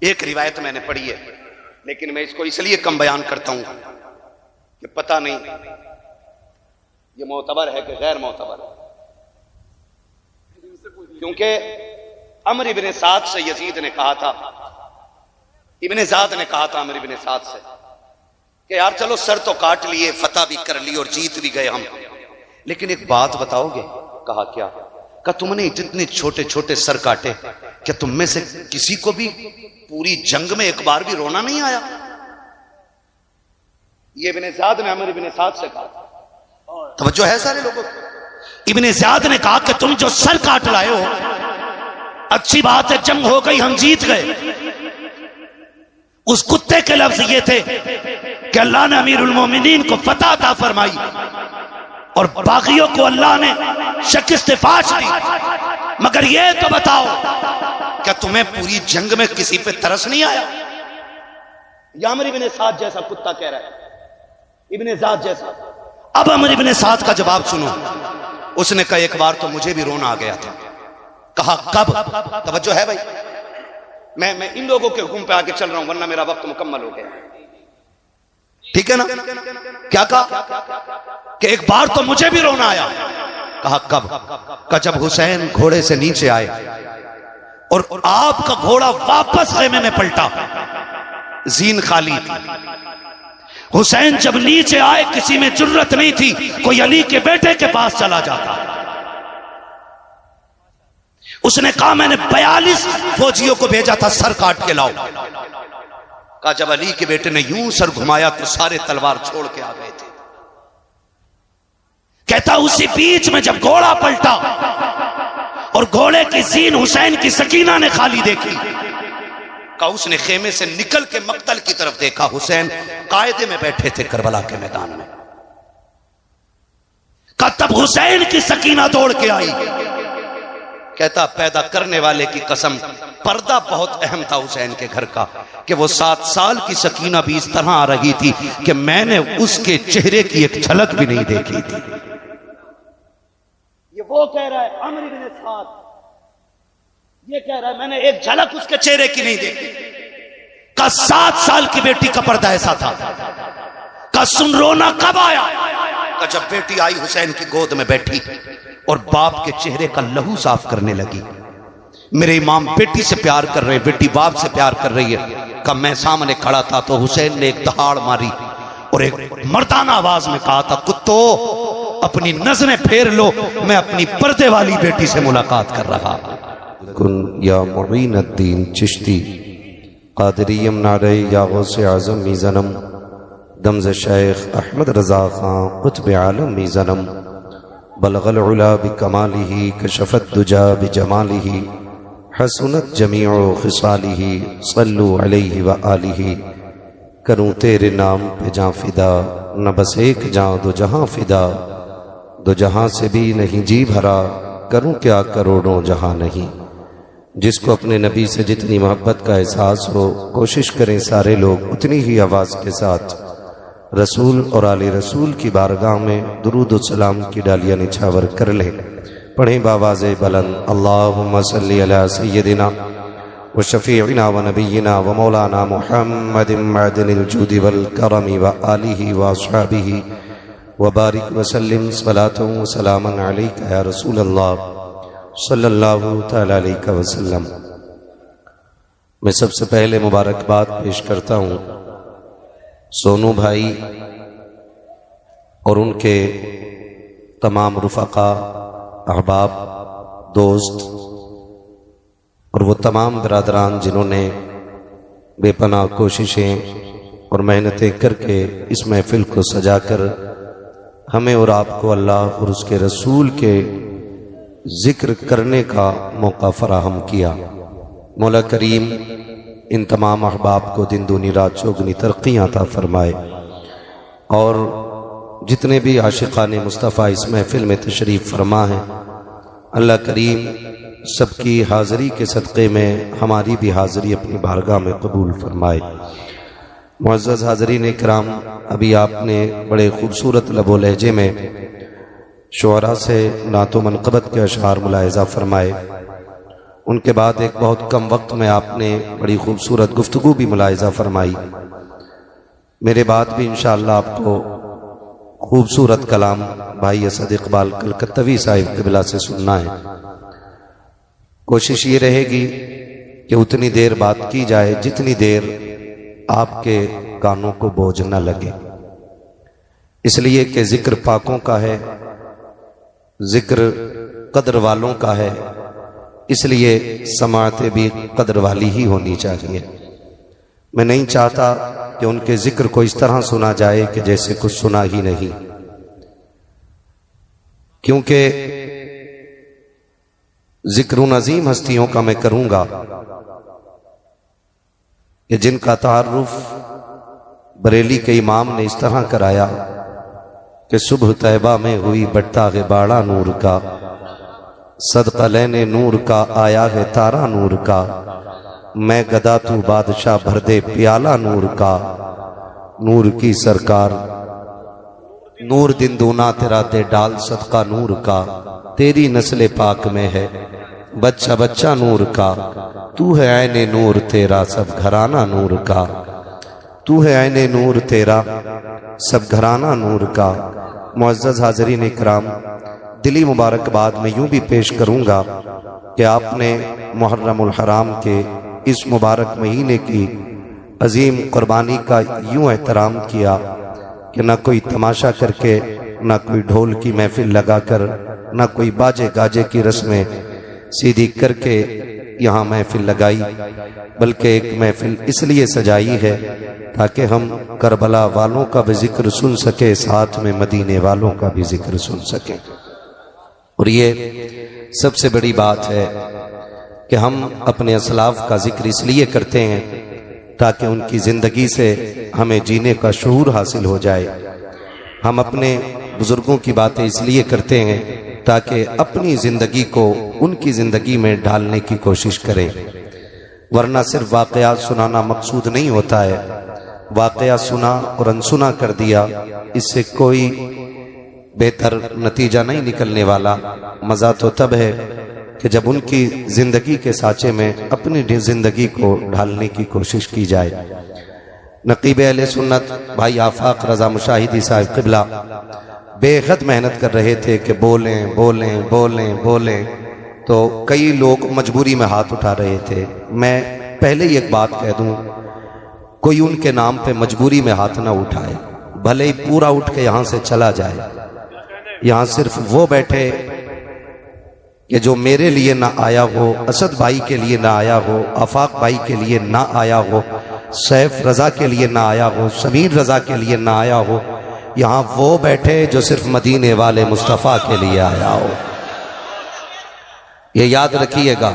एक रिवायत मैंने पढ़ी है लेकिन मैं इसको इसलिए कम बयान करता हूं कि पता नहीं ये मोतबर है कि गैर मोतबर है। क्योंकि अमर इब्ने साद से यजीद ने कहा था, इब्ने ज़ाद ने कहा था अमर इब्ने साद से कि यार चलो सर तो काट लिए, फतह भी कर ली और जीत भी गए हम, लेकिन एक बात बताओगे? कहा क्या? का तुमने इतने छोटे छोटे सर काटे, क्या तुम में से किसी को भी पूरी जंग में एक बार भी रोना नहीं आया? ये इब्ने ज़ाद ने अमर इब्ने साद से कहा। तवज्जो है सारे लोगों को? इब्ने ज़ाद ने कहा कि तुम जो सर काट लाए हो, अच्छी बात है, जंग हो गई, हम जीत गए। उस कुत्ते के लफ्ज ये थे कि अल्लाह ने अमीरुल मोमिनीन को फतह अता फरमाई और बागियों को अल्लाह ने शिकस्त फाश दी। मगर ये तो बताओ, क्या तुम्हें पूरी जंग में किसी पे तरस नहीं आया? यामर इब्ने साद जैसा कुत्ता कह रहा है, इब्ने जाद जैसा। अब अमर इब्ने साद का जवाब सुनो। उसने कहा एक बार तो मुझे भी रोना आ गया था। कहा कब? तवज्जो है भाई, मैं इन लोगों के हुक्म पे आके चल रहा हूं, वरना मेरा वक्त मुकम्मल हो गया। ठीक है ना? क्या कहा कि एक बार तो मुझे भी रोना आया। कहा कब? का जब हुसैन घोड़े से नीचे आए और आपका घोड़ा वापस खेमे में पलटा, जीन खाली थी। हुसैन जब नीचे आए किसी में जुर्रत नहीं थी, कोई अली के बेटे के पास चला जाता। उसने कहा मैंने 42 फौजियों को भेजा था, सर काट के लाओ। कहा जब अली के बेटे ने यूं सर घुमाया तो सारे तलवार छोड़ के आ गए थे। कहता उसी बीच में जब घोड़ा पलटा और घोड़े की जीन हुसैन की सकीना ने खाली देखी, कहा उसने खेमे से निकल के मक्तल की तरफ देखा। हुसैन कायदे में बैठे थे करबला के मैदान में। कहा तब हुसैन की सकीना दौड़ के आई। कहता पैदा करने वाले की कसम, पर्दा बहुत अहम था हुसैन के घर का कि वो 7 साल की सकीना भी इस तरह आ रही थी कि मैंने उसके चेहरे की एक झलक भी नहीं देखी थी। ये वो कह रहा है अमर इब्ने साद, ये कह रहा है मैंने एक झलक उसके चेहरे की नहीं देखी। का 7 साल की बेटी का पर्दा ऐसा था। का सुन रोना कब आया? का जब बेटी आई हुसैन की गोद में बैठी और बाप के चेहरे का लहू साफ करने लगी। मेरे इमाम बेटी से प्यार कर रहे, बेटी बाप से प्यार कर रही है। का मैं सामने खड़ा था तो हुसैन ने एक दहाड़ मारी और एक मर्दाना आवाज में कहा था कुत्तो अपनी नजरें फेर लो, मैं अपनी पर्दे वाली बेटी से मुलाकात कर रहा। कुन या मुईनुद्दीन चिश्ती कादरियम नारे या गौसे आज़म मीज़नम दमज़ शेख अहमद रज़ा खां कुतुब आलम मीज़नम बलगल उला बिकमालिही कशफत दुजा बिजमालिही हसनत जमीउ खिसालिही सल्लु अलैहि व आलिही। करूँ तेरे नाम पे जां फिदा, न बस एक जां दो जहां फिदा, दो जहां से भी नहीं जी भरा, करूँ क्या करोड़ों जहां नहीं। जिसको अपने नबी से जितनी मोहब्बत का एहसास हो, कोशिश करें सारे लोग उतनी ही आवाज़ के साथ रसूल और आले रसूल की बारगाह में दुरूद व सलाम की डालियाँ निछावर कर लें। पढ़ें बावाज़े बुलंद अल्लाहुम्मा सल्ली अला सय्यदिना व शफीइना व नबीना व मौलाना मुहम्मदिन मअदनिल जूदि वल करमी व आलिही व अस्हाबिही व बारिक व सल्लिम सलातन व सलामन अलैका या रसूल अल्लाह सल्लल्लाहु तआला अलैहि वसल्लम। मैं सबसे पहले मुबारकबाद पेश करता हूँ सोनू भाई और उनके तमाम रुफ़क़ा, अहबाब, दोस्त और वो तमाम बरादरान जिन्होंने बेपनाह कोशिशें और मेहनतें करके इस महफिल को सजाकर हमें और आपको अल्लाह और उसके रसूल के जिक्र करने का मौका फराहम किया। मौला करीम इन तमाम अहबाब को दिन दूनी रात चौगुनी तरक्कियाँ अता फरमाए और जितने भी आशिक़ाने मुस्तफ़ा इस महफिल में तशरीफ़ फरमा हैं, अल्लाह करीम सबकी हाज़री के सदक़े में हमारी भी हाज़री अपनी बारगाह में कबूल फरमाए। मुअज़्ज़ज़ हाज़रीन इकराम, अभी आपने बड़े खूबसूरत लबो लहजे में शुअरा से नातो मनक़बत के अशआर मुलाहिज़ा फरमाए। उनके बाद एक बहुत कम वक्त में आपने बड़ी खूबसूरत गुफ्तगू भी मुलाहिज़ा फरमाई। मेरे बाद भी इंशाअल्लाह आपको खूबसूरत कलाम भाई असद इकबाल कलकत्तवी साहिब क़िबला से सुनना है। कोशिश ये रहेगी कि उतनी देर बात की जाए जितनी देर आपके कानों को बोझ न लगे, इसलिए कि जिक्र पाकों का है, जिक्र कदर वालों का है, इसलिए समाअतें भी कदर वाली ही होनी चाहिए। मैं नहीं चाहता कि उनके जिक्र को इस तरह सुना जाए कि जैसे कुछ सुना ही नहीं, क्योंकि जिक्र उन अजीम हस्तियों का मैं करूंगा कि जिनका तारुफ बरेली के इमाम ने इस तरह कराया कि सुबह तैबा में हुई बट्टा है बाड़ा नूर का, सदका लेने नूर का आया है तारा नूर का, मैं गदा तू बादशाह भर दे प्याला नूर का, नूर की सरकार नूर दिन दूना तेरा दे डाल सदका नूर का, तेरी नस्ल पाक में है बच्चा बच्चा नूर का, तू है ऐने नूर तेरा सब घराना नूर का, तू है ऐने नूर तेरा सब घराना नूर का। मुअज़्ज़ज़ हाज़रीन इकराम, दिली मुबारकबाद में यूं भी पेश करूंगा कि आपने मुहर्रमुल हराम के इस मुबारक महीने की अजीम कुर्बानी का यूं एहतराम किया कि न कोई तमाशा करके, न कोई ढोल की महफिल लगाकर, न कोई बाजे गाजे की रस्में सीधी करके यहाँ महफिल लगाई, बल्कि एक महफिल इसलिए सजाई है ताकि हम करबला वालों का भी जिक्र सुन सके, साथ में मदीने वालों का भी जिक्र सुन सके। और ये सबसे बड़ी बात है कि हम अपने असलाफ का जिक्र इसलिए करते हैं ताकि उनकी जिंदगी से हमें जीने का शऊर हासिल हो जाए। हम अपने बुजुर्गों की बातें इसलिए करते हैं ताकि अपनी जिंदगी को उनकी जिंदगी में ढालने की कोशिश करें, वरना सिर्फ वाकयात सुनाना मकसूद नहीं होता है। वाकया सुना और अनसुना कर दिया, इससे कोई बेहतर नतीजा नहीं निकलने वाला। मज़ा तो तब है कि जब उनकी जिंदगी के साँचे में अपनी जिंदगी को ढालने की कोशिश की जाए। नकीब अहले सुन्नत भाई आफाक रजा मुशाहिदी साहब क़िबला बेहद मेहनत कर रहे थे कि बोलें बोलें बोलें बोलें, तो कई लोग मजबूरी में हाथ उठा रहे थे। मैं पहले ही एक बात कह दूं, कोई उनके नाम पे मजबूरी में हाथ ना उठाए, भले ही पूरा उठ के यहाँ से चला जाए। यहाँ सिर्फ वो बैठे कि जो मेरे लिए ना आया हो, असद भाई के लिए ना आया हो, आफाक भाई के लिए ना आया हो, सैफ रजा के लिए ना आया हो, समीर रजा के लिए ना आया हो। यहाँ वो बैठे जो सिर्फ मदीने वाले मुस्तफ़ा के लिए आया हो। ये याद रखिएगा,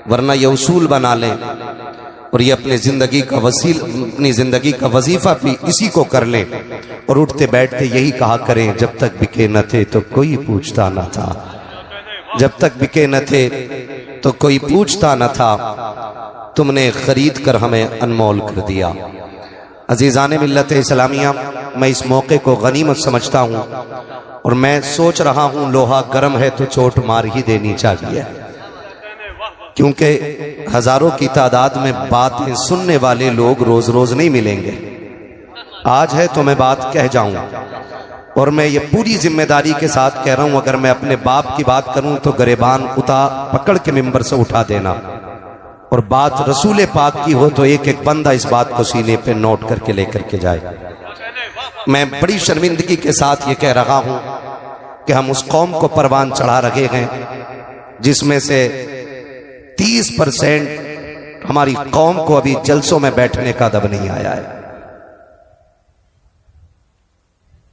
वरना ये उसूल बना लें और ये अपनी जिंदगी का वजीफा भी इसी को कर लें और उठते बैठते यही कहा करें, जब तक बिके न थे तो कोई पूछता न था, जब तक बिके न थे तो कोई पूछता न था, तुमने खरीद कर हमें अनमोल कर दिया। अजीज़ान मिल्लत इस्लामिया, मैं इस मौके को गनीमत समझता हूँ और मैं सोच रहा हूँ लोहा गर्म है तो चोट मार ही देनी चाहिए, क्योंकि हजारों की तादाद में बातें सुनने वाले लोग रोज रोज नहीं मिलेंगे। आज है तो मैं बात कह जाऊं, और मैं ये पूरी जिम्मेदारी के साथ कह रहा हूं, अगर मैं अपने बाप की बात करूं तो गरेबान पकड़ के मिंबर से उठा देना, और बात रसूल पाक की हो तो एक एक बंदा इस बात को सीने पे नोट करके लेकर के जाए। मैं बड़ी शर्मिंदगी के साथ ये कह रहा हूं कि हम उस कौम को परवान चढ़ा रहे हैं जिसमें से 30% हमारी कौम को अभी जलसों में बैठने का अदब नहीं आया है।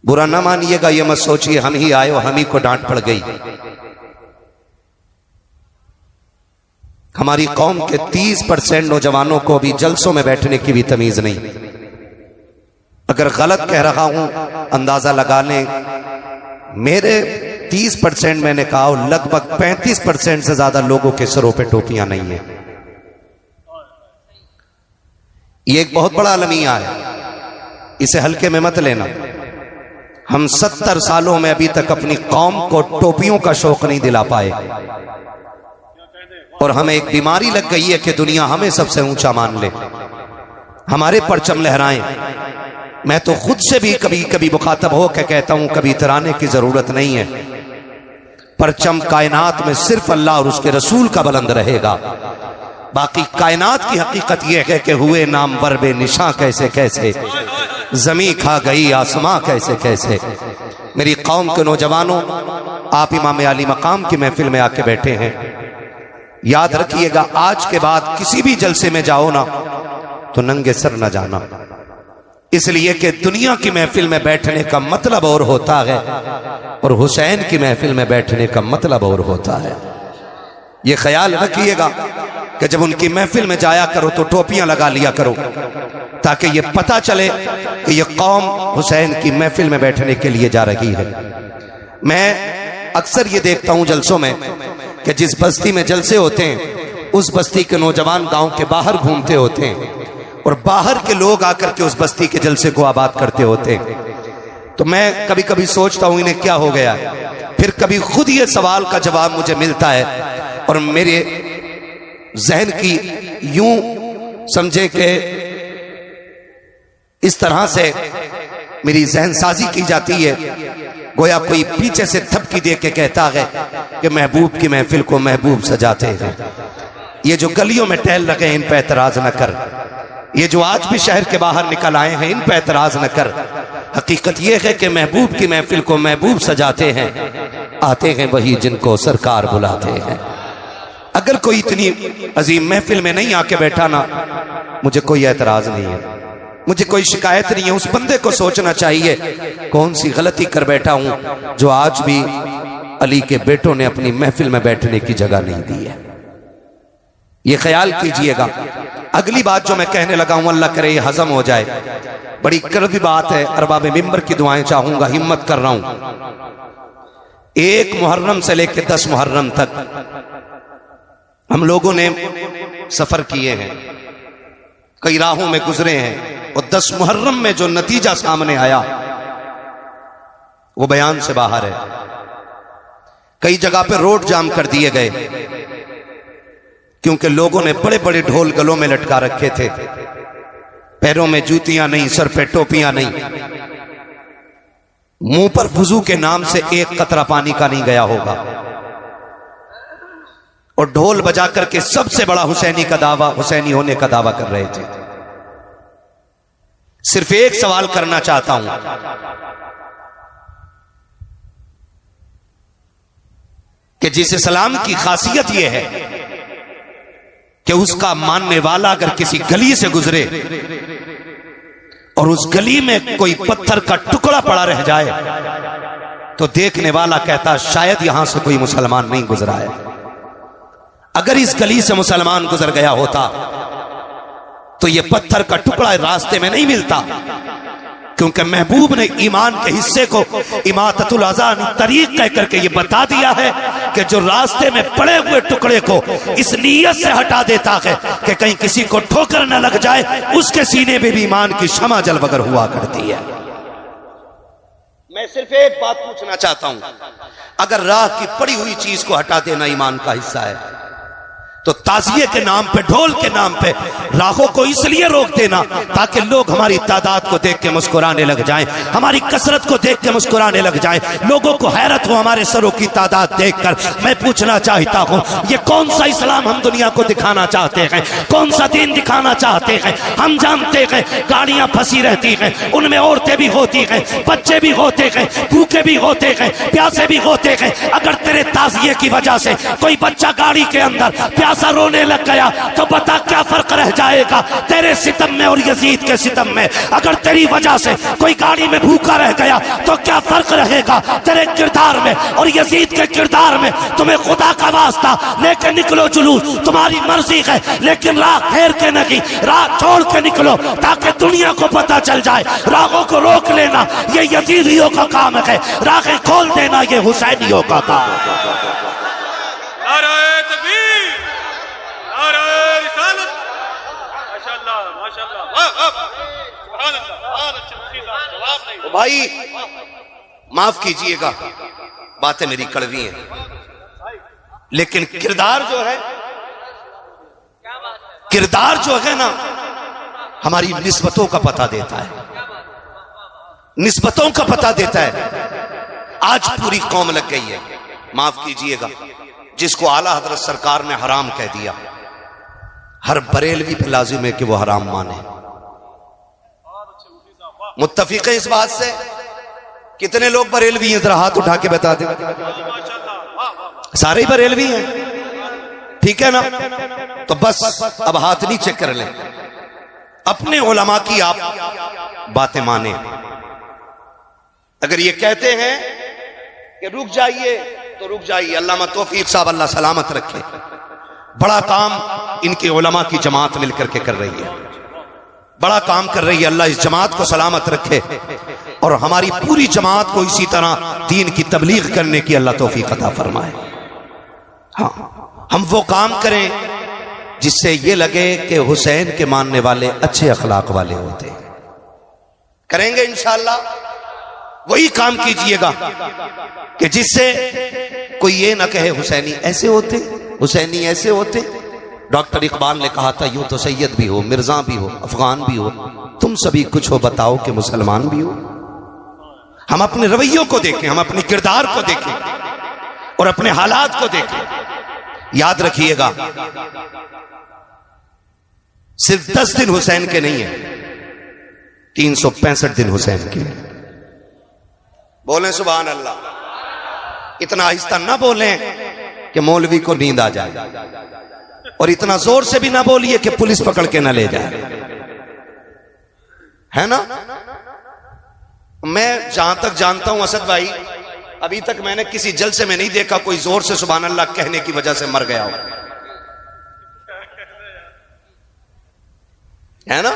बुरा ना मानिएगा, ये मत सोचिए हम ही आए और हम ही को डांट पड़ गई। हमारी कौम के 30% नौजवानों को अभी जलसों में बैठने की भी तमीज नहीं। अगर गलत कह रहा हूं अंदाजा लगा लें, मेरे 30% मैंने कहा, लगभग 35% से ज्यादा लोगों के सरों पे टोपियां नहीं है। ये एक बहुत बड़ा अलमिया है, इसे हल्के में मत लेना। हम 70 सालों में अभी तक अपनी कौम को टोपियों का शौक नहीं दिला पाए, और हमें एक बीमारी लग गई है कि दुनिया हमें सबसे ऊंचा मान ले, हमारे परचम लहराएं। मैं तो खुद से भी कभी कभी मुखातब हो के कहता हूं, कभी इतराने की जरूरत नहीं है। परचम कायनात में सिर्फ अल्लाह और उसके रसूल का बुलंद रहेगा। बाकी कायनात की हकीकत यह है कि हुए नामवर बे निशां कैसे कैसे, जमी खा गई आसमां कैसे कैसे। मेरी कौम के नौजवानों, आप इमाम अली मकाम की महफिल में आके बैठे हैं, याद रखिएगा आज के बाद किसी भी जलसे में जाओ ना तो नंगे सर न जाना, इसलिए कि दुनिया की महफिल में बैठने का मतलब और होता है और हुसैन की महफिल में बैठने का मतलब और होता है। ये ख्याल रखिएगा कि जब उनकी महफिल में जाया करो तो टोपियां लगा लिया करो, ताकि ये पता चले कि ये कौम हुसैन की महफिल में बैठने के लिए जा रही है। मैं अक्सर ये देखता हूं जलसों में कि जिस बस्ती में जलसे होते हैं उस बस्ती के नौजवान गांव के बाहर घूमते होते हैं और बाहर के लोग आकर के उस बस्ती के जलसे को आबाद करते होते हैं। तो मैं कभी कभी सोचता हूं इन्हें क्या हो गया, फिर कभी खुद ये सवाल का जवाब मुझे मिलता है और मेरे जहन की यूं समझे कि इस तरह से मेरी जहनसाजी की जाती है, गोया कोई पीछे से थपकी दे के कहता है कि महबूब की महफिल को महबूब सजाते हैं। ये जो गलियों में टहल लगे हैं इन पे एतराज न कर, ये जो आज भी शहर के बाहर निकल आए हैं इन पे एतराज न कर। हकीकत ये है कि महबूब की महफिल को महबूब सजाते हैं, आते हैं वही जिनको सरकार बुलाते हैं। अगर कोई इतनी अजीम महफिल में नहीं आके बैठा ना, मुझे कोई एतराज नहीं है, मुझे कोई शिकायत नहीं है। उस बंदे को सोचना चाहिए कौन सी गलती कर बैठा हूं जो आज भी अली के बेटों ने अपनी महफिल में बैठने की जगह नहीं दी है। ये ख्याल कीजिएगा। अगली बात जो मैं कहने लगा हूं, अल्लाह करे ये हजम हो जाए, बड़ी कड़वी बात है, अरबाब मिंबर की दुआएं चाहूंगा, हिम्मत कर रहा हूं। 1 मुहर्रम से लेकर 10 मुहर्रम तक हम लोगों ने सफर किए हैं, कई राहों में गुजरे हैं, और 10 मुहर्रम में जो नतीजा सामने आया वो बयान से बाहर है। कई जगह पे रोड जाम कर दिए गए क्योंकि लोगों ने बड़े बड़े ढोल गलों में लटका रखे थे, पैरों में जूतियां नहीं, सर पे टोपियां नहीं, मुंह पर वुजू के नाम से एक कतरा पानी का नहीं गया होगा, और ढोल बजा करके सबसे बड़ा हुसैनी का दावा, हुसैनी होने का दावा कर रहे थे। सिर्फ एक सवाल करना चाहता हूं कि जिस इस्लाम की खासियत यह है कि उसका मानने वाला अगर किसी गली से गुजरे और उस गली में कोई पत्थर का टुकड़ा पड़ा रह जाए तो देखने वाला कहता शायद यहां से कोई मुसलमान नहीं गुजरा है। अगर इस गली से मुसलमान गुजर गया होता तो यह पत्थर का टुकड़ा रास्ते में नहीं मिलता, क्योंकि महबूब ने ईमान के हिस्से को इमाततुल अज़ान तरीक कह करके ये बता दिया है कि जो रास्ते में पड़े हुए टुकड़े को इस नीयत से हटा देता है कि कहीं किसी को ठोकर न लग जाए, उसके सीने में भी ईमान की शमा जलवगर हुआ करती है। मैं सिर्फ एक बात पूछना चाहता हूं, अगर राह की पड़ी हुई चीज को हटा देना ईमान का हिस्सा है तो ताज़िये के नाम पे, ढोल के नाम पे राहों को इसलिए रोक देना ताकि लोग हमारी तादाद को देख के मुस्कुराने लग जाएं, हमारी कसरत को देख के मुस्कुराने लग जाएं, लोगों को हैरत हो हमारे सरों की तादाद देखकर। मैं पूछना चाहता हूं, ये कौन सा इस्लाम हम दुनिया को दिखाना चाहते हैं, कौन सा दीन दिखाना चाहते हैं? हम जानते हैं गाड़ियां फंसी रहती हैं, उनमें औरतें भी होती हैं, बच्चे भी होते हैं, भूखे भी होते हैं, प्यासे भी होते हैं। अगर तेरे ताज़िये की वजह से कोई बच्चा गाड़ी के अंदर प्यासा रोने लग गया तो बता क्या फर्क रह जाएगा तेरे सितम में और यजीद के सितम में? अगर तेरी वजह से कोई गाड़ी में भूखा रह गया तो क्या फर्क रहेगा तेरे किरदार में और यजीद के किरदार में? तुम्हें खुदा का वास्ता लेके निकलो जुलूस, तुम्हारी मर्जी है, लेकिन राह फेर के नहीं, राह छोड़ के निकलो ताकि दुनिया को पता चल जाए। राहों को रोक लेना ये यजीदियों का काम है, राहें खोल देना ये हुसैनियों का काम है। तो भाई माफ कीजिएगा, बातें मेरी कड़वी हैं, लेकिन किरदार जो है ना हमारी निस्बतों का पता देता है, निस्बतों का पता देता है। आज पूरी कौम लग गई है, माफ कीजिएगा, जिसको आला हजरत सरकार ने हराम कह दिया, हर बरेलवी पे लाजिम है कि वो हराम माने। मुत्तफिक है इस बात से? कितने लोग बरेलवी हैं, जरा हाथ उठा के बता दें। सारे ही बरेलवी हैं, ठीक है ना? तो बस अब हाथ नीचे कर लें, अपने उलमा की आप बातें माने। अगर ये कहते हैं कि रुक जाइए तो रुक जाइए, अल्लामा तौफीक साहब अल्लाह सलामत रखे, बड़ा काम इनके उलमा की जमात मिलकर के कर रही है, बड़ा काम कर रही है। अल्लाह इस जमात को सलामत रखे और हमारी पूरी जमात को इसी तरह दीन की तबलीग करने की अल्लाह तौफीक अता फरमाए। हाँ, हम वो काम करें जिससे ये लगे कि हुसैन के मानने वाले अच्छे अखलाक वाले होते हैं। करेंगे इंशाअल्लाह। वही काम कीजिएगा कि जिससे कोई ये ना कहे हुसैनी ऐसे होते, हुसैनी ऐसे होते। डॉक्टर इकबाल ने कहा था, यूं तो सैयद भी हो, मिर्जा भी हो, अफगान भी हो, तुम सभी कुछ हो, बताओ कि मुसलमान भी हो। हम अपने रवैयों को देखें, हम अपने किरदार को देखें और अपने हालात को देखें। याद रखिएगा, सिर्फ 10 दिन हुसैन के नहीं है, 365 दिन हुसैन के। बोलें सुभान अल्लाह। इतना आहिस्ता ना बोलें कि मौलवी को नींद आ जाए, और इतना जोर से भी ना बोलिए कि पुलिस पकड़ के ना ले जाए, है ना। मैं जहां तक जानता हूं असद भाई, अभी तक मैंने किसी जलसे में नहीं देखा कोई जोर से सुभान अल्लाह कहने की वजह से मर गया हो, है ना।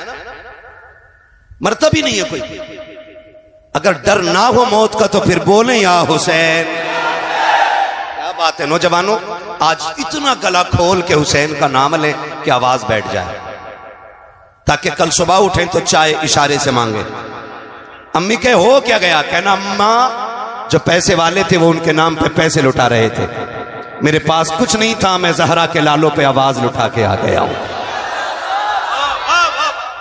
मरता भी नहीं है कोई। अगर डर ना हो मौत का तो फिर बोलें या हुसैन। क्या बात है नौजवानों, आज इतना गला खोल के हुसैन का नाम लें कि आवाज बैठ जाए, ताकि कल सुबह उठें तो चाय इशारे से मांगे। अम्मी कहे हो क्या गया, कहना अम्मा जो पैसे वाले थे वो उनके नाम पे पैसे लुटा रहे थे, मेरे पास कुछ नहीं था, मैं जहरा के लालों पे आवाज लुटा के आ गया हूं।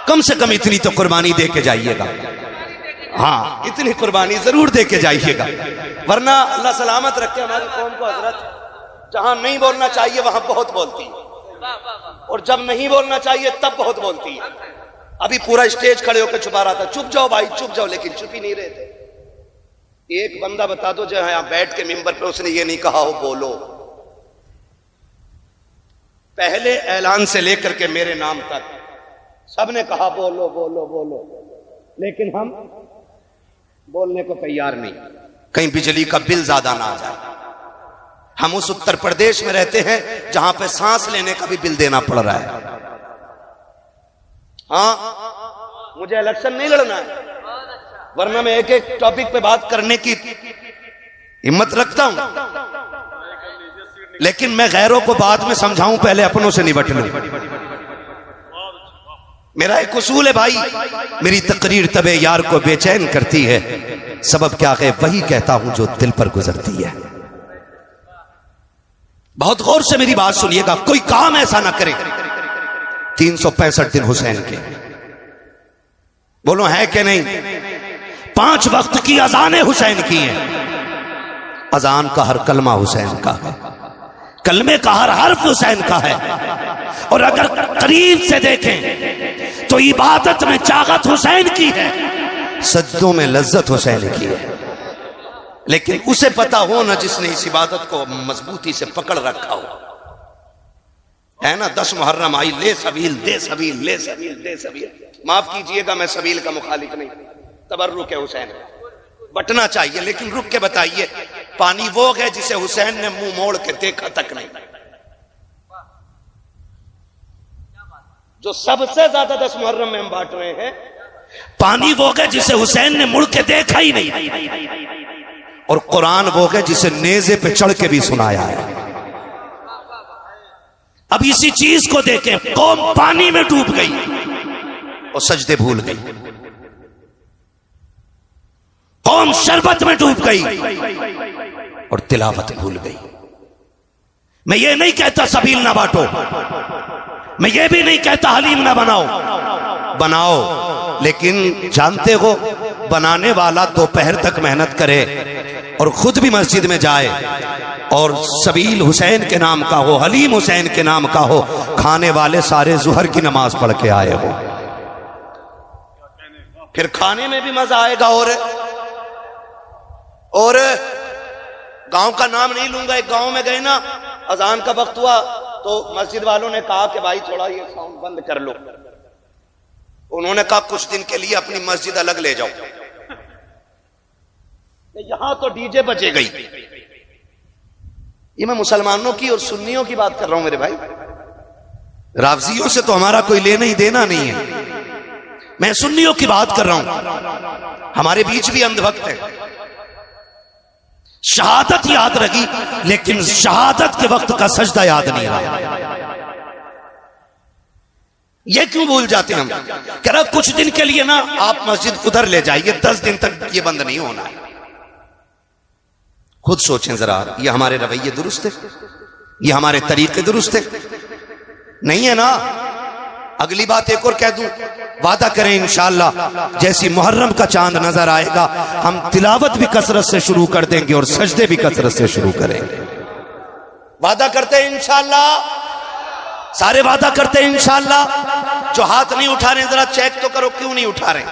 कम से कम इतनी तो कुर्बानी दे के जाइएगा। हाँ, इतनी कुर्बानी जरूर दे के जाइएगा, वरना अल्लाह सलामत रखे हमारी कौम को। हजरत, जहां नहीं बोलना चाहिए वहां बहुत बोलती है, और जब नहीं बोलना चाहिए तब बहुत बोलती है। अभी पूरा स्टेज खड़े होकर छुपा रहा था, चुप जाओ भाई चुप जाओ, लेकिन चुप ही नहीं रहे थे। एक बंदा बता दो जो यहां बैठ के मिंबर पे उसने ये नहीं कहा हो बोलो। पहले ऐलान से लेकर के मेरे नाम तक सबने कहा बोलो बोलो बोलो, लेकिन हम बोलने को तैयार नहीं, कहीं बिजली का बिल ज्यादा ना आ जाए। हम उस उत्तर प्रदेश में रहते हैं जहां पे सांस लेने का भी बिल देना पड़ रहा है। हाँ, मुझे इलेक्शन नहीं लड़ना है, वरना मैं एक एक टॉपिक पे बात करने की हिम्मत रखता हूं, लेकिन मैं गैरों को बाद में समझाऊं, पहले अपनों से निपट लूं। मेरा एक उसूल है भाई, मेरी तकरीर तबे यार को बेचैन करती है, सबब क्या है वही कहता हूं जो दिल पर गुजरती है। बहुत गौर से मेरी बात सुनिएगा, कोई काम ऐसा ना करे। 365 दिन हुसैन के, बोलो है कि नहीं। 5 वक्त की अजानें हुसैन की हैं, अजान का हर कलमा हुसैन का है, कलमे का हर हर्फ हुसैन का है, और अगर करीब से देखें तो इबादत में चागत हुसैन की है, सज्जों में लज्जत हुसैन की है। लेकिन उसे पता हो ना जिसने इस इबादत को मजबूती से पकड़ रखा हो, है ना। 10 मुहर्रम आई, ले सबील दे सबील, ले सबील दे सबील। माफ कीजिएगा मैं सबील का मुखालिफ नहीं, तबर्रुक है हुसैन, बटना चाहिए, लेकिन रुक के बताइए पानी वो है जिसे हुसैन ने मुंह मोड़ के देखा तक नहीं, जो सबसे ज्यादा 10 मुहर्रम में हम बांट रहे हैं। पानी वो है जिसे हुसैन ने मुड़ के देखा ही नहीं, और कुरान वो है जिसे नेज़े पे चढ़ के भी सुनाया है। अब इसी चीज को देखें, कौम पानी में डूब गई और सजदे भूल गई, कौम शरबत में डूब गई और तिलावत भूल गई। मैं ये नहीं कहता सबील ना बांटो, मैं ये भी नहीं कहता हलीम ना बनाओ, बनाओ, लेकिन जानते हो बनाने वाला दोपहर तक मेहनत करे और खुद भी मस्जिद में जाए, और सबील हुसैन के नाम का हो, हलीम हुसैन के नाम का हो, खाने वाले सारे जुहर की नमाज पढ़ के आए हो, फिर खाने में भी मजा आएगा। और गांव का नाम नहीं लूंगा, एक गांव में गए ना, अजान का वक्त हुआ तो मस्जिद वालों ने कहा कि भाई थोड़ा ये साउंड बंद कर लो। उन्होंने कहा कुछ दिन के लिए अपनी मस्जिद अलग ले जाओ, यहां तो डीजे बजे गई। ये मैं मुसलमानों की और सुन्नियों की बात कर रहा हूं मेरे भाई, रावजियों से तो हमारा कोई लेना ही देना नहीं है। मैं सुन्नियों की बात कर रहा हूं, हमारे बीच भी अंधभक्त है। शहादत याद रही, लेकिन शहादत के वक्त का सजदा याद नहीं रहा। ये क्यों भूल जाते हम? कह रहा कुछ दिन के लिए ना आप मस्जिद उधर ले जाइए, 10 दिन तक ये बंद नहीं होना है। खुद सोचें जरा, ये हमारे रवैये दुरुस्त है? ये हमारे तरीके दुरुस्त है? नहीं है ना। अगली बात एक और कह दूं, वादा करें इंशाअल्लाह जैसी मुहर्रम का चांद नजर आएगा हम तिलावत भी कसरत से शुरू कर देंगे और सजदे भी कसरत से शुरू करेंगे। वादा करते हैं इंशाअल्लाह, सारे वादा करते हैं इंशाअल्लाह। जो हाथ नहीं उठा रहे जरा चेक तो करो क्यों नहीं उठा रहे।